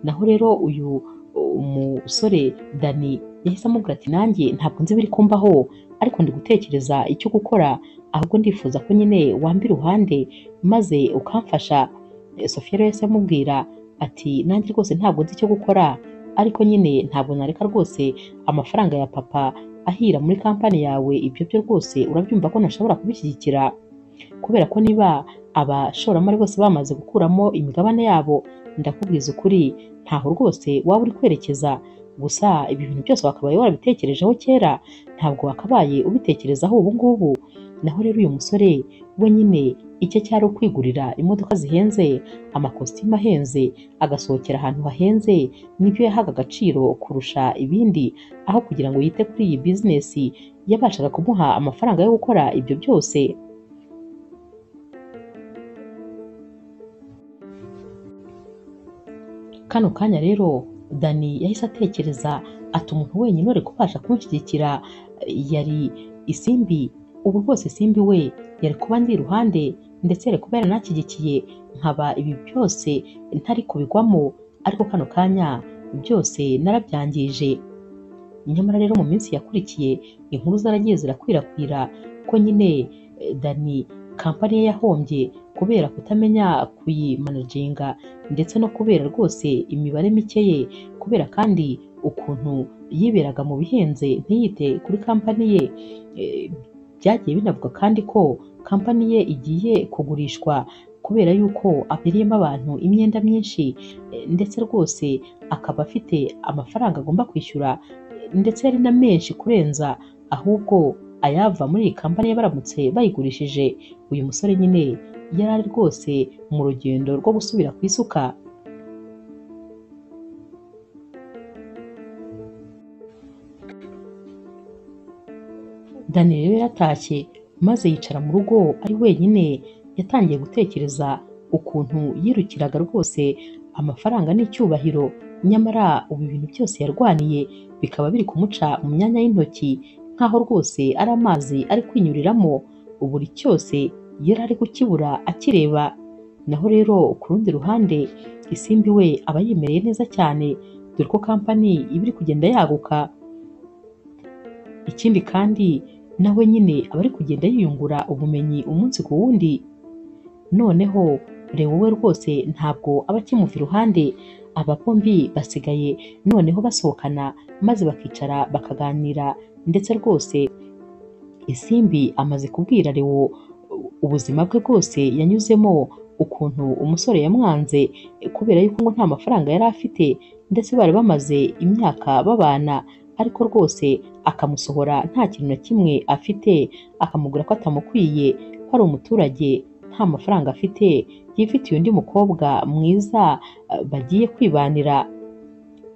Naho rero uyu umusore Dani yahise amubwira ati nanjye ntabwo nzi ibiri kumbaho ariko ndi gutekereza icyo gukora, ahubwo ndifuza ko nyine wamba iruhande maze ukamfasha. Sofia rero yahise amubwira ati nanjye rwose ntabwo nzi icyo gukora ariko nyine ntabwo nareka rwose amafaranga ya papa ahira muri kampani yawe, ibyo byo rwose urabyumva ko ntashobora kubishyigikira, kubera ko niba abashoramari bose bamaze gukuramo imigabane yabo, ndakubwiza ukuri ntaho rwose waba uri kwerekeza. Gusa ibi bintu byose wakabaye warabitekerejeho kera, ntabwo wakabaye ubitekerezaho ubu ngubu. Naho rero uyu musore we nyine icye cyari ukwigurira imodoka zihenze, amakositimu ahenze, agasohokera ahantu hahenze, nibyo yahaga agaciro kurusha ibindi, aho kugira ngo yite kuri iyi bizinesi yabashaga kumuha amafaranga yo gukora ibyo byose. Kano kanya rero Dani yahise atekereza ati umuntu wenyine uri kubasha kunshyigikira yari Isimbi. Ubu rwose Isimbi we yari kuba ndi iruhande ndetse yari kuba yaranashyigikiye nkaba ibi byose ntari kubigwamo, ariko kano kanya byose narabyangije. Nyamara rero mu minsi yakurikiye inkuru zaragiye zirakwirakwira ko nyine Dani kampani ye yahombye kubera kutamenya kuyimanaginga ndetse no kubera rwose imibare mike ye, kubera kandi ukuntu yiberaga mu bihenze ntiyite kuri kampani ye. Byagiye binavuga kandi ko kampani ye igiye kugurishwa kubera yuko abereyemo abantu imyenda myinshi, ndetse rwose akaba afite amafaranga agomba kwishyura ndetse yari na menshi kurenza ahubwo ayava muri iyi kampani ye baramutse bayigurishije. Uyu musore nyine yari ari rwose mu rugendo rwo gusubira ku isuka. Dani rero yaratashye maze yicara mu rugo ari wenyine, yatangiye gutekereza ukuntu yirukiraga rwose amafaranga n'icyubahiro, nyamara ubu ibintu byose yarwaniye bikaba biri kumuca mu myanya y'intoki nk'aho rwose ari amazi ari kwinyuriramo, buri cyose yari ari kukibura akireba. Naho rero ku rundi ruhande Isimbi we aba yimereye neza cyane, dore ko kampani iba iri kugenda yaguka. Ikindi kandi nawe nyine aba ari kugenda yiyungura ubumenyi umunsi ku wundi. Noneho Leo we rwose ntabwo aba akimuva iruhande, aba bombi basigaye noneho basohokana maze bakicara bakaganira, ndetse rwose Isimbi amaze kubwira Leo ubuzima bwe bwose yanyuzemo, ukuntu umusore yamwanze kubera yuko ngo nta mafaranga yari afite, ndetse bari bamaze imyaka babana, ariko rwose akamusohora nta kintu na kimwe afite, akamubwira ko atamukwiye, ko ari umuturage nta mafaranga afite, yifitiye undi mukobwa mwiza bagiye kwibanira.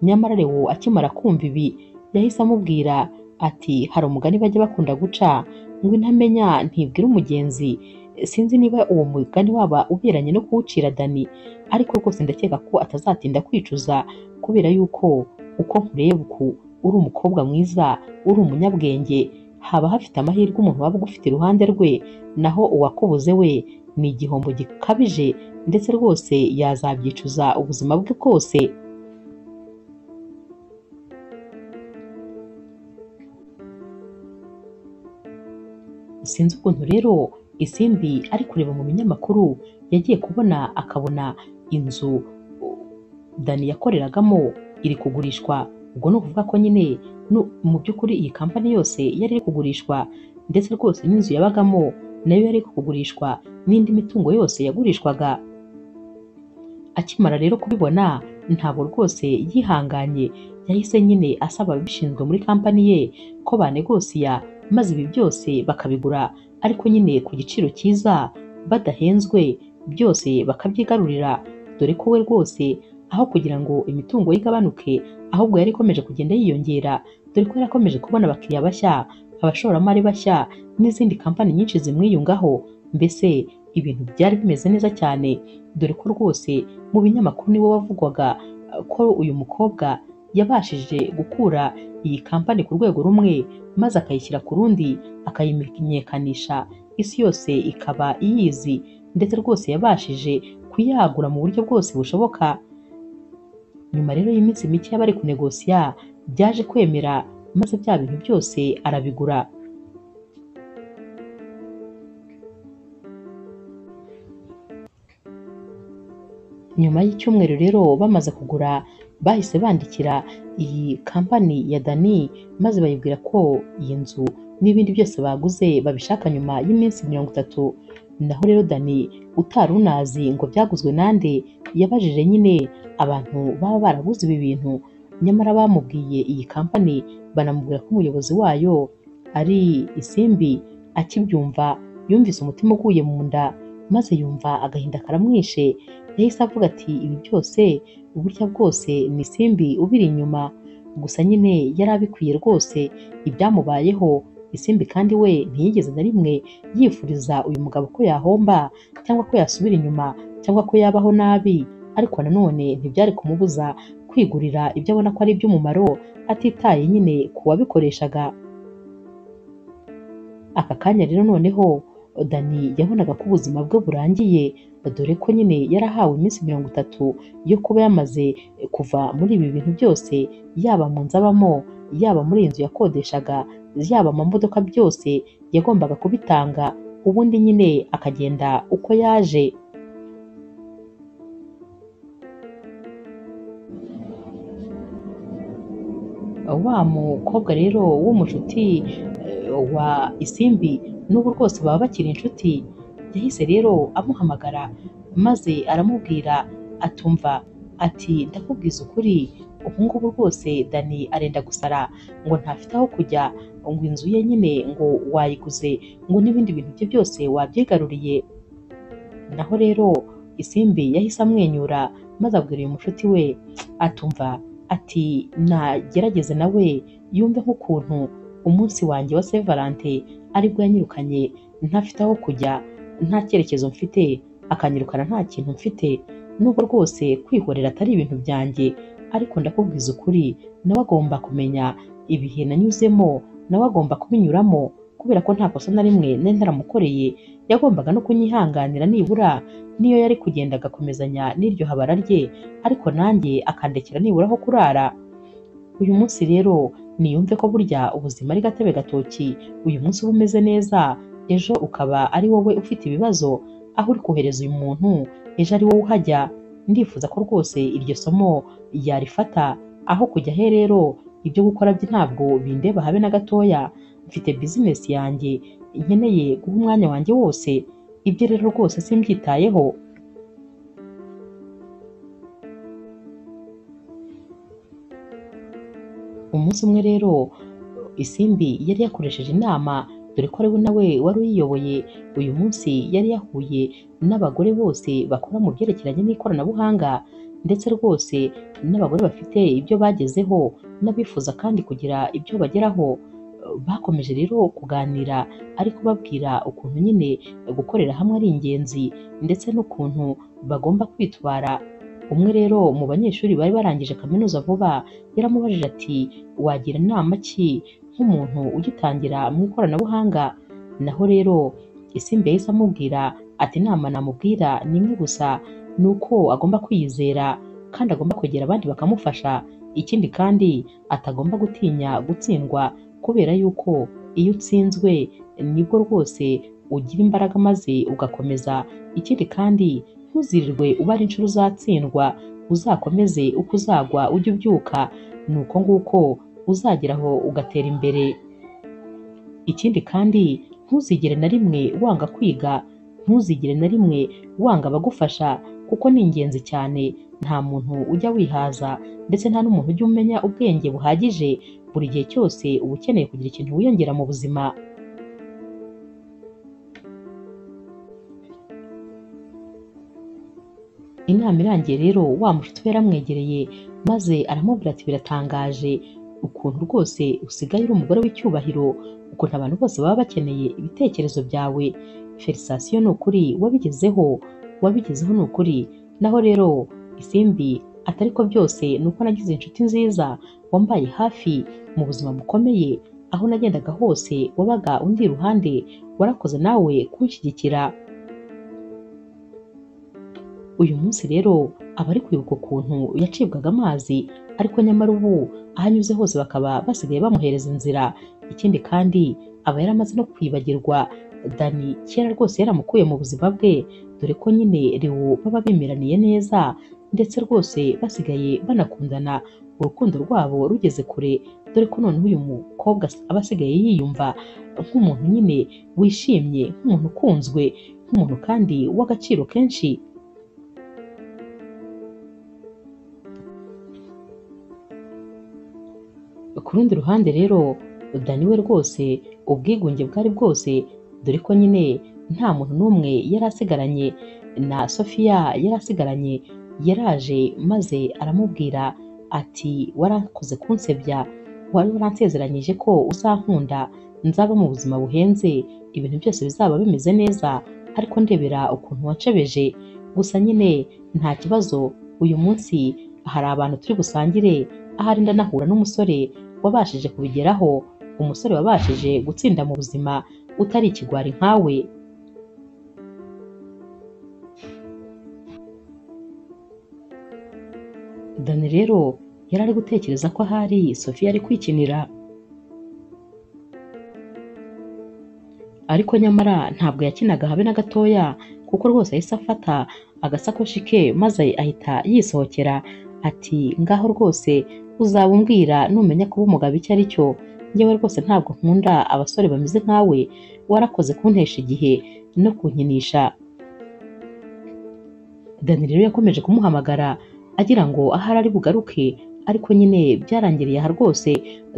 Nyamara Leo akimara kumva ibi yahise amubwira ati hari umugani bajya bakunda guca ngo intamenya ntibwira umugenzi. Sinzi niba uwo mugani waba uberanye no kuwucira Dani, ariko rwose ndakeka ko atazatinda kwicuza, kubera yuko uko nkureba uku uri umukobwa mwiza, uri umunyabwenge, haba hafite amahirwe umuntu waba ugufite iruhande rwe, naho uwakubuze we ni igihombo gikabije, ndetse rwose yazabyicuza ubuzima bwe bwose. Sinzi ukuntu rero Isimbi ari kureba mu binyamakuru yagiye kubona akabona inzu Dani yakoreragamo iri kugurishwa. Ubwo ni ukuvuga ko nyine mu by'ukuri iyi kampani yose yari iri kugurishwa, ndetse rwose n'inzu yabagamo nayo yari iri kugurishwa, n'indi mitungo yose yagurishwaga. Akimara rero kubibona ntabwo rwose yihanganye, yahise nyine asaba ababishinzwe muri kampani ye ko banegosiya maze ibi byose bakabigura, ariko nyine ku giciro cyiza badahenzwe, byose bakabyigarurira, dore ko we rwose aho kugira ngo imitungo ye igabanuke ahubwo yari ikomeje kugenda yiyongera, dore ko yari akomeje kubona abakiriya bashya, abashoramari bashya, n'izindi kampani nyinshi zimwiyungaho. Mbese ibintu byari bimeze neza cyane, dore ko rwose mu binyamakuru niwe wavugwaga ko uyu mukobwa yabashije gukura iyi kampani ku rwego rumwe maze akayishyira ku rundi akayimenyekanisha, isi yose ikaba iyizi, ndetse rwose yabashije kuyagura mu buryo bwose bushoboka. Nyuma rero y'iminsi mike bari kunegosiya byaje kwemera maze bya bintu byose arabigura. Nyuma y'icyumweru rero bamaze kugura, bahise bandikira iyi kampani ya Dani maze bayibwira ko iyi nzu n'ibindi byose baguze babishaka nyuma y'iminsi 30. Naho rero Dani utari unazi ngo byaguzwe nande, yabajije nyine abantu baba baraguze ibi bintu, nyamara bamubwiye iyi kampani banamubwira ko umuyobozi wayo ari Isimbi. Akibyumva yumvise umutima uguye mu nda maze yumva agahinda karamwishe. Yahise avuga ati ibi byose burya bwose ni Isimbi ubiri inyuma, gusa nyine yari abikwiye rwose ibyamubayeho. Isimbi kandi we ntiyigeze na rimwe yifuriza uyu mugabo ko yahomba cyangwa ko yasubira inyuma cyangwa ko yabaho nabi, ariko nanone ntibyari kumubuza kwigurira ibyo abona ko ari iby'umumaro atitaye nyine ku wabikoreshaga. Aka kanya rero noneho Dani yabonaga ko ubuzima bwe burangiye, dore ko nyine yarahawe iminsi 30 yo kuba yamaze kuva muri ibi bintu byose, yaba mu nzu abamo, yaba muri iyi nzu yakodeshaga, yaba mu modoka, byose yagombaga kubitanga, ubundi nyine akagenda uko yaje. Wa mukobwa rero w'umushuti wa Isimbi n'ubu rwose baba bakiri inshuti, yahise rero amuhamagara maze aramubwira atumva ati ndakubwiza ukuri, ubu ngubu rwose Dani arenda gusara, ngo ntafite aho kujya, ngo inzu ye nyine ngo wayiguze, ngo n'ibindi bintu bye byose wabyigaruriye. Naho rero Isimbi yahise amwenyura maze abwira uyu mushuti we atumva ati nagerageze nawe yumve nk'ukuntu umunsi wanjye wa Saint Valentin aribwo yanyirukanye ntafite aho kujya, nta cyerekezo mfite, akanyirukana nta kintu mfite, nubwo rwose kwihorera atari ibintu byanjye, ariko ndakubwiza ukuri nawe agomba kumenya ibihe nanyuzemo, nawe agomba kubinyuramo, kubera ko nta kosa na rimwe nari naramukoreye. Yagombaga no kunyihanganira nibura niyo yari kugenda agakomezanya n'iryo habara rye, ariko nanjye akandekera nibura aho kurara. Uyu munsi rero niyumve ko burya ubuzima ari gatebe gatoki, uyu munsi uba umeze neza, ejo ukaba ari wowe ufite ibibazo, aho uri kohereza uyu muntu ejo ari wowe uhajya. Ndifuza ko rwose iryo somo yarifata, aho kujya he rero ibyo gukora bye ntabwo bindeba habe na gatoya, mfite business yanjye nkeneye guha umwanya wanjye wose, ibyo rero rwose simbyitayeho. Umunsi umwe rero Isimbi yari yakoresheje inama, dore ko ari we nawe wari uyiyoboye. Uyu munsi yari yahuye n'abagore bose bakora mu byerekeranye n'ikoranabuhanga, ndetse rwose n'abagore bafite ibyo bagezeho n'abifuza kandi kugira ibyo bageraho. Bakomeje rero kuganira ariko babwira ukuntu nyine gukorera hamwe ari ingenzi, ndetse n'ukuntu bagomba kwitwara. Umwe rero mu banyeshuri bari barangije kaminuza vuba yaramubajije ati wagira inama ki nk'umuntu ugitangira mu ikoranabuhanga? Naho rero Isimbi yahise amubwira ati inama namubwira ni imwe gusa, ni uko agomba kwiyizera kandi agomba kwegera abandi bakamufasha. Ikindi kandi atagomba gutinya gutsindwa, kubera yuko iyo utsinzwe nibwo rwose ugira imbaraga maze ugakomeza. Ikindi kandi ntuzirirwe ubara inshuro uzatsindwa, uzakomeze uko uzagwa ujye ubyuka, ni uko nguko uzageraho ugatera imbere. Ikindi kandi ntuzigere na rimwe wanga kwiga, ntuzigere na rimwe wanga abagufasha, kuko ni ingenzi cyane. Nta muntu ujya wihaza, ndetse nta n'umuntu ujya umenya ubwenge buhagije. Buri gihe cyose uba ukeneye kugira ikintu wiyongera mu buzima. Inama irangiye rero wa mushuti we yaramwegereye maze aramubwira ati biratangaje ukuntu rwose usigaye uri umugore w'icyubahiro, ukuntu abantu bose baba bakeneye ibitekerezo byawe. Felicitasiyo, ni ukuri wabigezeho ni ukuri. Naho rero Isimbi atari ko byose ni uko nagize inshuti nziza wambaye hafi mu buzima bukomeye, aho nagendaga hose wabaga undi iruhande, warakoze nawe kunshyigikira. Uyu munsi rero aba ari kwibuka ukuntu yacibwaga amazi, ariko nyamara ubu aho anyuze hose bakaba basigaye bamuhereza inzira. Ikindi kandi aba yaramaze no kwibagirwa Dani kera rwose yaramukuye mu buzima bwe, dore ko nyine Leo baba bemeraniye neza ndetse rwose basigaye banakundana, urukundo rwabo rugeze kure, dore ko noneho uyu mukobwa aba asigaye yiyumva nk'umuntu nyine wishimye, nk'umuntu ukunzwe, nk'umuntu kandi w'agaciro kenshi. Ku rundi ruhande rero Dani we rwose ubwigunge bwari bwose, dore ko nyine nta muntu n'umwe yari asigaranye na Sophia yari asigaranye. Yaraje maze aramubwira ati warakoze kunsebya, wari waransezeranyije ko uzankunda, nzaba mu buzima buhenze, ibintu byose bizaba bimeze neza, ariko ndebera ukuntu wancebeje. Gusa nyine nta kibazo, uyu munsi hari abantu turi busangire, ahari ndanahura n'umusore wabashije kubigeraho, umusore wabashije gutsinda mu buzima utari ikigwari nkawe. Dani rero yari ari gutekereza ko ahari Sophia ari kwikinira, ariko nyamara ntabwo yakinaga habe na gatoya, kuko rwose yahise afata agasakoshi ke maze ahita yisohokera ati ngaho rwose uzaba umbwira numenya kuba umugabo icyo ari cyo, njyewe rwose ntabwo nkunda abasore bameze nkawe, warakoze kuntesha igihe no kunkinisha. Dani rero yakomeje kumuhamagara agira ngo ahari ari bugaruke, ariko nyine byarangiriye aha rwose,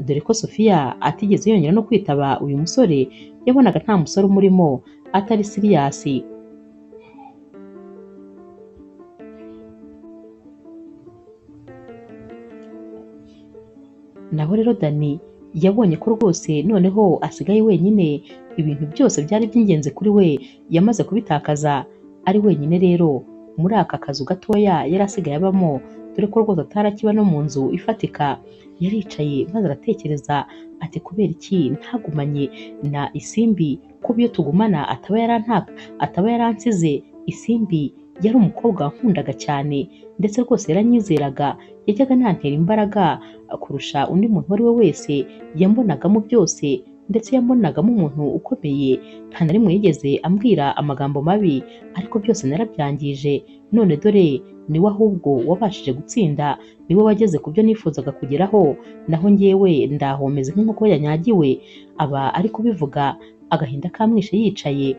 dore ko Sophia atigeze yongera no kwitaba uyu musore. Yabonaga nta musore umurimo atari siriyasi. Naho rero Dani yabonye ko rwose noneho asigaye wenyine, ibintu byose byari by'ingenzi kuri we yamaze kubitakaza. Ari wenyine rero muri aka kazu gatoya yari asigaye abamo, dore ko rwose atarakiba no mu nzu ifatika. Yaricaye maze aratekereza ati kubera iki ntagumanye na Isimbi, ko iyo tugumana ataba yaransize. Isimbi yari umukobwa wankundaga cyane, ndetse rwose yaranyizeraga, yajyaga nantera imbaraga kurusha undi muntu uwo ari we wese yambonagamo byose, ndetse yambonagamo umuntu ukomeye. Nta na rimwe yigeze ambwira amagambo mabi, ariko byose narabyangije. None dore niwe ahubwo wabashije gutsinda, niwe wageze ku byo nifuzaga kugeraho, naho njyewe ndahomeze nk'inkoko yanyagiwe. Aba ari kubivuga agahinda kamwishe yicaye,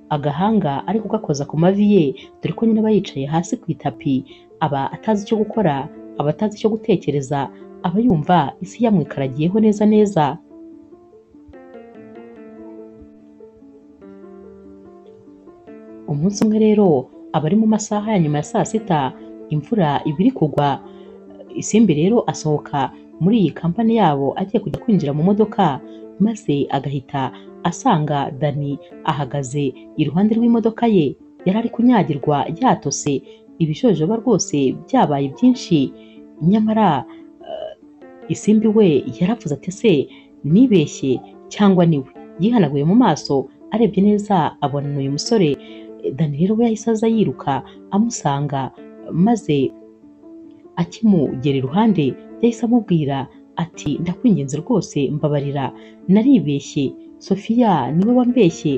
agahanga ari kugakoza ku mavi ye, dore ko nyine aba yicaye hasi ku itapi, aba atazi icyo gukora, aba atazi icyo gutekereza, aba yumva isi yamwikaragiyeho neza neza. Umunsi umwe rero aba ari mu masaha ya nyuma ya saa sita, imvura iba iri kugwa. Isimbi rero asohoka muri iyi kampani yabo agiye kujya kwinjira mu modoka, maze agahita asanga Dani ahagaze iruhande rw'imodoka ye. Yari ari kunyagirwa yatose, ibishojoba rwose byabaye byinshi. Nyamara Isimbi we yaravuze ati ese nibeshye cyangwa niwe? Yihanaguye mu maso, arebye neza abona uyu musore. Dani rero we yahise aza yiruka amusanga, maze akimugera iruhande yahise amubwira ati ndakwinginze rwose mbabarira, naribeshye, Sophia niwe wambeshye.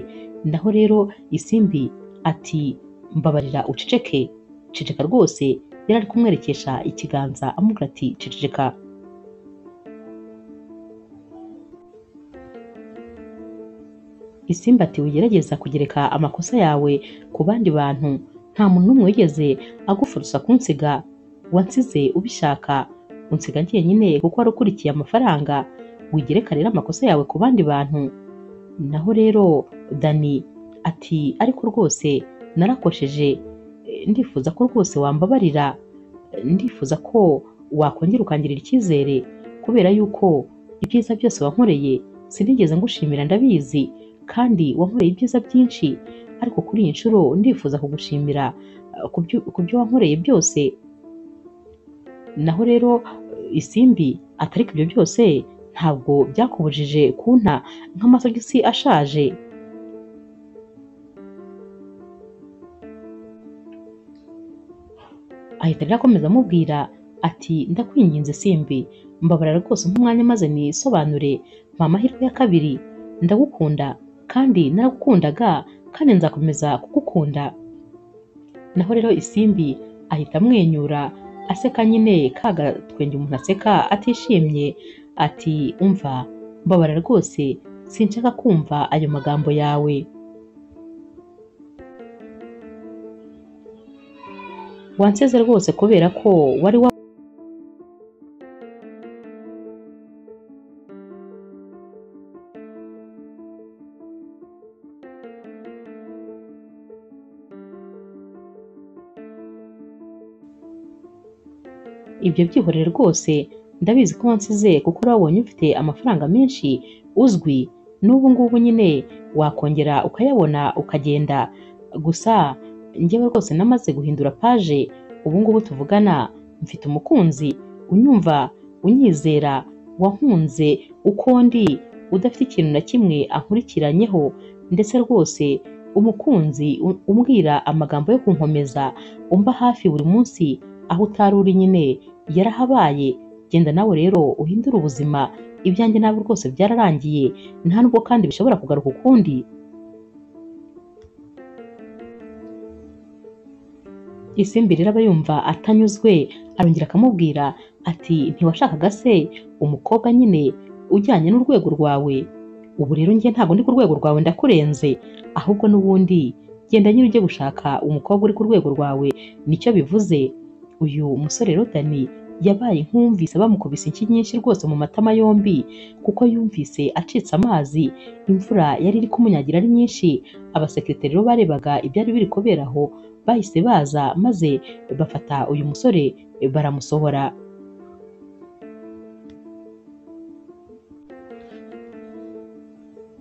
Naho rero Isimbi ati mbabarira uceceke, ceceka rwose. Yari ari kumwerekesha ikiganza amubwira ati ceceka. Isimbi ati wigerageza kugereka amakosa yawe ku bandi bantu, nta muntu n'umwe wigeze agufurusa kunsiga, wansize ubishaka, unsiga njyenyine kuko wari ukurikiye amafaranga. Wigereka rero amakosa yawe ku bandi bantu. Naho rero Dani ati ariko rwose narakosheje, ndifuza ko rwose wambabarira, ndifuza ko wakongera ukangirira icyizere, kubera yuko ibyiza byose wankoreye sinigeze ngushimira, ndabizi, kandi wankoreye ibyiza byinshi, ariko kuri iyi nshuro ndifuza kugushimira ku byo wankoreye byose. naho rero Isimbi atariko ibyo byose ntabwo byakubujije kunta nk'amasogisi ashaje. Ahita rero akomeza amubwira ati ndakwinginze Simbi, mbabarira rwose nk'umwanya maze nisobanure, mpa amahirwe ya kabiri, ndagukunda kandi naragukundaga kandi nzakomeza kugukunda. Naho rero Isimbi ahita amwenyura aseka nyine ka gatwenge umuntu aseka atishimye, ati umva mbabarira rwose sinshaka kumva ayo magambo yawe. Wanseze rwose kubera ko wari wa ibyo byihorere rwose, ndabizi ko wansize kuko urabonye ufite amafaranga menshi uzwi, n'ubu ngubu nyine wakongera ukayabona ukagenda. Gusa njyewe rwose namaze guhindura paje, ubu ngubu tuvugana mfite umukunzi unyumva, unyizera, wankunze uko ndi, udafite ikintu na kimwe ankurikiranyeho, ndetse rwose umukunzi umbwira amagambo yo kunkomeza, umba hafi buri munsi, aho utari uri nyine yarahabaye. Genda nawe rero uhindure ubuzima, ibyanjye nawe rwose byararangiye, nta nubwo kandi bishobora kugaruka ukundi. Isimbi rero aba yumva atanyuzwe, arongera akamubwira ati ntiwashakaga se umukobwa nyine ujyanye n'urwego rwawe? Ubu rero njye ntabwo ndi ku rwego rwawe, ndakurenze, ahubwo n'ubundi genda nyine ujye gushaka umukobwa uri ku rwego rwawe. Nicyo bivuze. Uyu musore rero Dani yabaye nk'umvise bamukubise inshyi nyinshi rwose mu matama yombi, kuko yumvise acitse amazi, imvura yari iri kumunyagira ari nyinshi. Abasekirite rero barebaga ibyari biri kubera aho bahise baza maze bafata uyu musore baramusohora.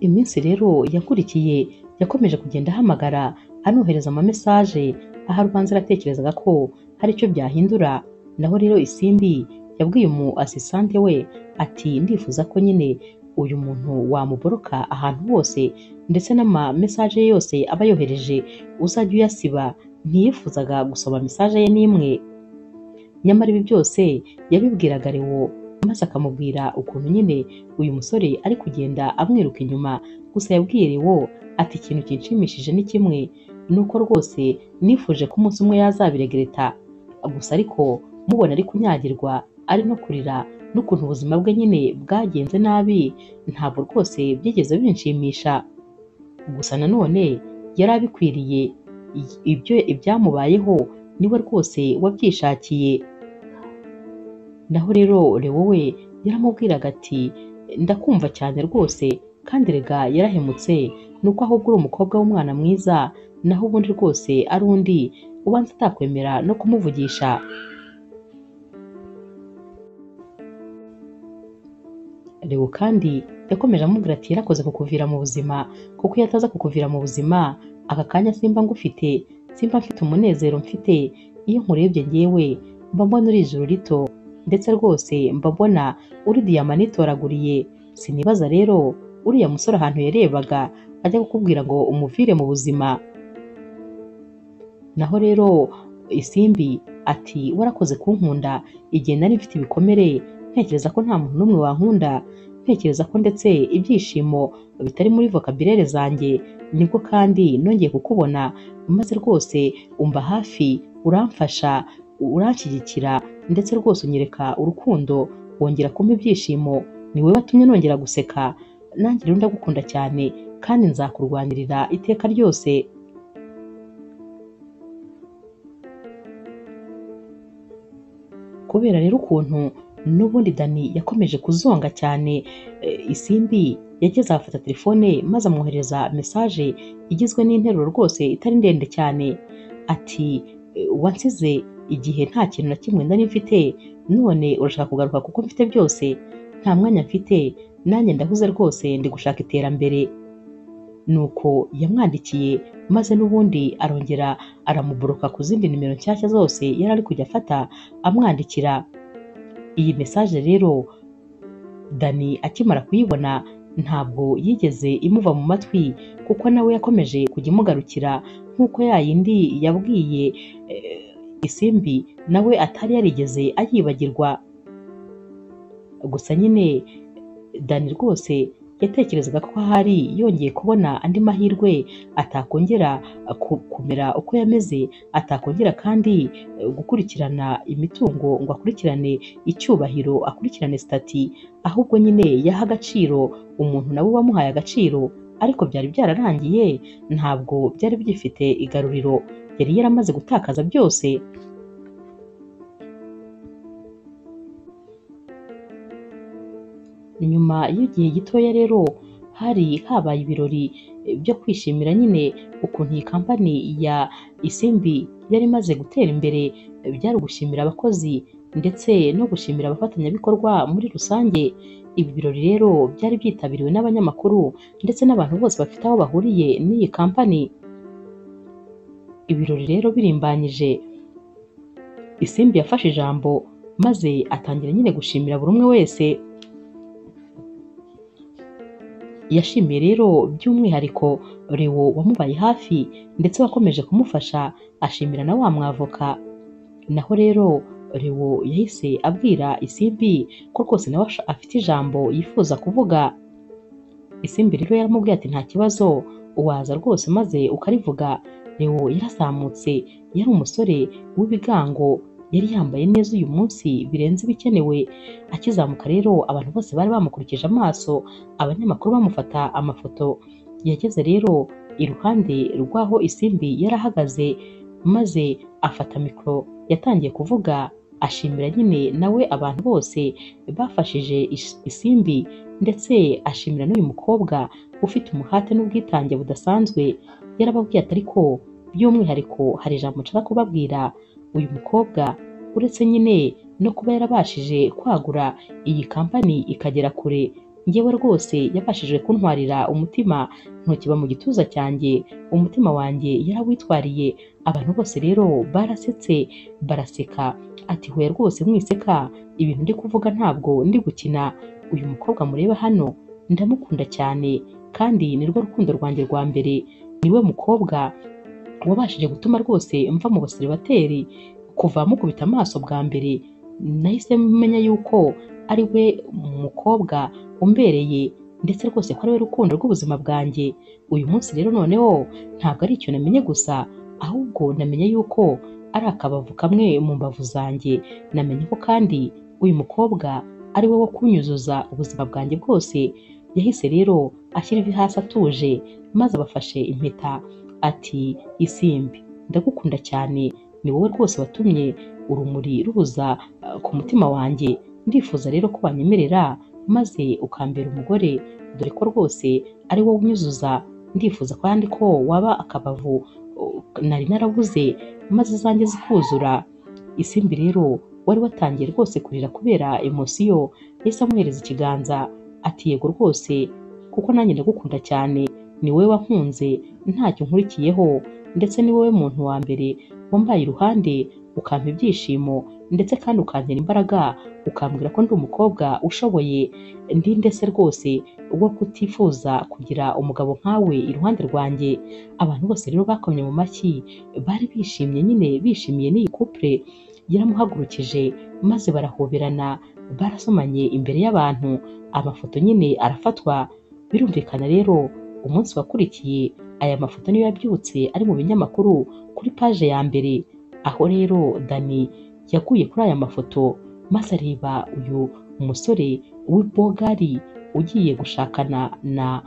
Iminsi rero yakurikiye yakomeje kugenda ahamagara anohereza amamesaje, aho Rwanza aratekerezaga ko hari icyo byahindura. Naho rero Isimbi yabwiye umu asisante we ati ndifuza ko nyine uyu muntu wamuboroka ahantu hose, ndetse n'amamesaje ye yose aba yohereje uzajya uyasiba. Ntiyifuzaga gusoma mesaje ye n'imwe. Nyamara ibi byose yabibwiraga Leo, maze akamubwira ukuntu nyine uyu musore ari kugenda amwiruka inyuma. Gusa yabwiye Leo ati ikintu kinshimishije ni kimwe, nuko rwose nifuje ko umunsi umwe yazabiregereta, gusa ariko mubona ari kunyagirwa, ari no kurira, n'ukuntu ubuzima bwe nyine bwagenze nabi, ntabwo rwose byigeze binshimisha. Gusa nanone yari abikwiriye, ibyamubayeho niwe rwose wabyishakiye. Naho rero Leo we yaramubwiraga ati ndakumva cyane rwose, kandi rega yarahemutse, nuko ahubwo uri umukobwa w'umwana mwiza, naho ubundi rwose ari undi ubanza atakwemera no kumuvugisha. Leo kandi yakomeje amubwira ati yarakoze kukuvira mu buzima, kuko iyo ataza kukuvira mu buzima aka kanya simba ngufite, simba mfite umunezero mfite. Iyo nkurebye ngewe mba mbona uri ijuru rito, ndetse rwose mba mbona uri diyama nitoraguriye. Sinibaza rero uriya musore ahantu yarebaga ajya kukubwira ngo umuvire mu buzima. Naho rero Isimbi ati warakoze kunkunda igihe nari mfite ibikomere, ntekereza ko nta muntu n'umwe wankunda, ntekereza ko ndetse ibyishimo bitari muri vocabulaire zanjye. Nibwo kandi nongeye kukubona, maze rwose umba hafi, uramfasha, uranshyigikira, ndetse rwose unyereka urukundo, wongera kumpa ibyishimo. Ni wowe watumye nongera guseka. Nanjye rero ndagukunda cyane kandi nzakurwanirira iteka ryose. Kubera rero ukuntu n'ubundi Dani yakomeje kuzonga cyane, Isimbi yageze afata telefone maze amwohereza mesaje igizwe n'interuro rwose itari ndende cyane. Ati wansize igihe nta kintu na kimwe nari mfite, none urashaka kugaruka kuko mfite byose? Nta mwanya mfite, nanjye ndahuze rwose, ndi gushaka iterambere. Nuko yamwandikiye maze n'ubundi arongera aramuboroka ku zindi nimero nshyashya zose yari ari kujya afata amwandikira. Iyi message rero Dani akimara kuyibona ntabwo yigeze imuva mu matwi, kuko nawe yakomeje kujya imugarukira nk'uko ya yindi yabwiye Isimbi nawe atari yarigeze ayibagirwa. Gusa nyine Dani rwose yatekerezaga ko ahari yongeye kubona andi mahirwe atakongera kumera uko yameze, atakongera kandi gukurikirana imitungo ngo akurikirane icyubahiro, akurikirane stati, ahubwo nyine yaha agaciro umuntu nawe wamuhaye agaciro, ariko byari byararangiye, ntabwo byari bigifite igaruriro, yari yaramaze gutakaza byose. Nyuma y'igihe gitoya rero hari habaye ibirori byo kwishimira nyine ukuntu iyi kampani ya Isimbi yari imaze gutera imbere, byari ugushimira abakozi ndetse no gushimira abafatanyabikorwa muri rusange. Ibi birori rero byari byitabiriwe n'abanyamakuru ndetse n'abantu bose bafite aho bahuriye n'iyi kampani. Ibirori rero birimbanyije, Isimbi yafashe ijambo maze atangira nyine gushimira buri umwe wese. Yashimiye rero by'umwihariko Leo wamubaye hafi ndetse wakomeje kumufasha, ashimira na wa mwavoka. Naho rero Leo yahise abwira Isimbi ko rwose nawe afite ijambo yifuza kuvuga. Isimbi rero yaramubwiye ati nta kibazo, waza rwose maze ukarivuga. Leo yarazamutse, yari umusore w'ibigango, yari yambaye neza uyu munsi birenze ibikenewe. Akizamuka rero abantu bose bari bamukurikije amaso, abanyamakuru bamufata amafoto. Yageze rero iruhande rw'aho Isimbi yarahagaze maze afata mikoro, yatangiye kuvuga ashimira nyine nawe abantu bose bafashije Isimbi, ndetse ashimira n'uyu mukobwa ufite umuhate n'ubwitange budasanzwe. Yarababwiye ati ariko by'umwihariko hari ijambo nshaka kubabwira. Uyu mukobwa uretse nyine no kuba yarabashije kwagura iyi kampani ikagera kure, njyewe rwose yabashije kuntwarira umutima ntukiba mu gituza cyanjye, umutima wanjye yarawitwariye. Abantu bose rero barasetse baraseka, ati huye rwose mwiseka, ibintu ndi kuvuga ntabwo ndi gukina. Uyu mukobwa mureba hano ndamukunda cyane, kandi nirwo rukundo rwanjye rwa mbere. Niwe mukobwa wabashije gutuma rwose mva mu baseribateri. Kuva mukubita amaso bwa mbere nahise menya yuko ari we mukobwa umbereye, ndetse rwose ko ari we rukundo rw'ubuzima bwanjye. Uyu munsi rero noneho ntabwo ari icyo namenye gusa, ahubwo namenye yuko ari akabavu kamwe mu mbavu zanjye. Namenye ko kandi uyu mukobwa ari we wo kunyuzuza ubuzima bwanjye bwose. Yahise rero ashyira ivi hasi atuje, maze abafashe impeta ati Isimbi ndagukunda cyane, ni wowe rwose watumye urumuri rubuza ku mutima wanjye. Ndifuza rero ko wanyemerera maze ukambera umugore, dore ko rwose ari wowe unyuzuza. Ndifuza kandi ko waba akabavu nari narabuze, maze zanjye zikuzura. Isimbi rero wari watangiye rwose kurira kubera emosiyo, yahise amuhereza ikiganza ati yego rwose, kuko nanjye ndagukunda cyane, ni wowe wankunze ntacyo nkurikiyeho, ndetse ni wowe muntu wa mbere wambaye iruhande ukampa ibyishimo, ndetse kandi ukantera imbaraga, ukambwira ko ndi umukobwa ushoboye. Ndi ndetse rwose ubwo kutifuza kugira umugabo nkawe iruhande rwanjye. Abantu bose rero bakomye mu mashyi, bari bishimye nyine, bishimiye n'iyi couple. Yaramuhagurukije maze barahoberana, barasomanye imbere y'abantu, amafoto nyine arafatwa. Birumvikana rero umunsi wakurikiye aya mafoto niyo yabyutse ari mu binyamakuru kuri paje ya mbere. Aho rero Dani yaguye kuri aya mafoto maze areba uyu umusore w'ibogari ugiye gushakana na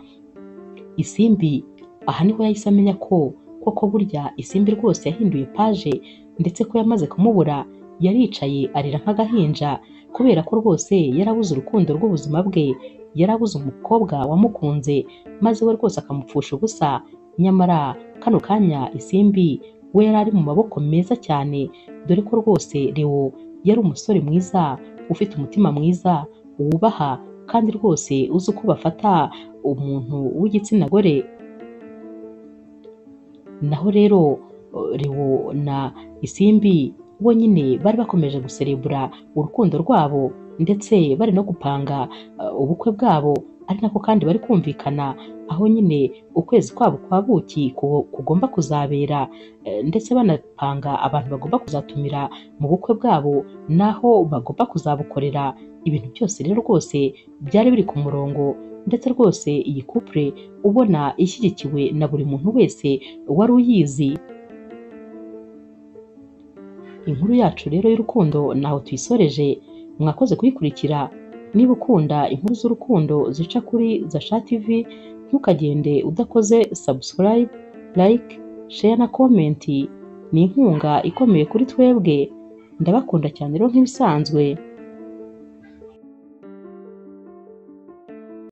Isimbi. Aha niho yahise amenya ko koko burya Isimbi rwose yahinduye paje, ndetse ko yamaze kumubura. Yaricaye arira nk'agahinja kubera ko rwose yarabuze urukundo rw'ubuzima bwe, yarabuze umukobwa wamukunze maze we rwose akamupfusha ubusa. Nyamara kano kanya Isimbi we yari ari mu maboko meza cyane, dore ko rwose Leo yari umusore mwiza ufite umutima mwiza wubaha, kandi rwose uzi uko bafata umuntu w'igitsina gore. Naho rero Leo na Isimbi bo nyine bari bakomeje guserebura urukundo rwabo. ndetse bari no gupanga ubukwe bwabo, ari nako kandi bari kumvikana aho nyine ukwezi kwabo kwa buki kugomba kuzabera, ndetse banapanga abantu bagomba kuzatumira mu bukwe bwabo n'aho bagomba kuzabukorera. Ibintu byose rero rwose byari biri ku murongo, ndetse rwose iyi couple ubona ishyigikiwe na buri muntu wese wari uyizi. Inkuru yacu rero y'urukundo naho tuyisoreje, mwakoze kuyikurikira. Niba ukunda inkuru z'urukundo zica kuri Zasha TV, ntukagende udakoze subscribe, like, share na comment. Ni inkunga ikomeye kuri twebwe. Ndabakunda cyane rero nk'ibisanzwe.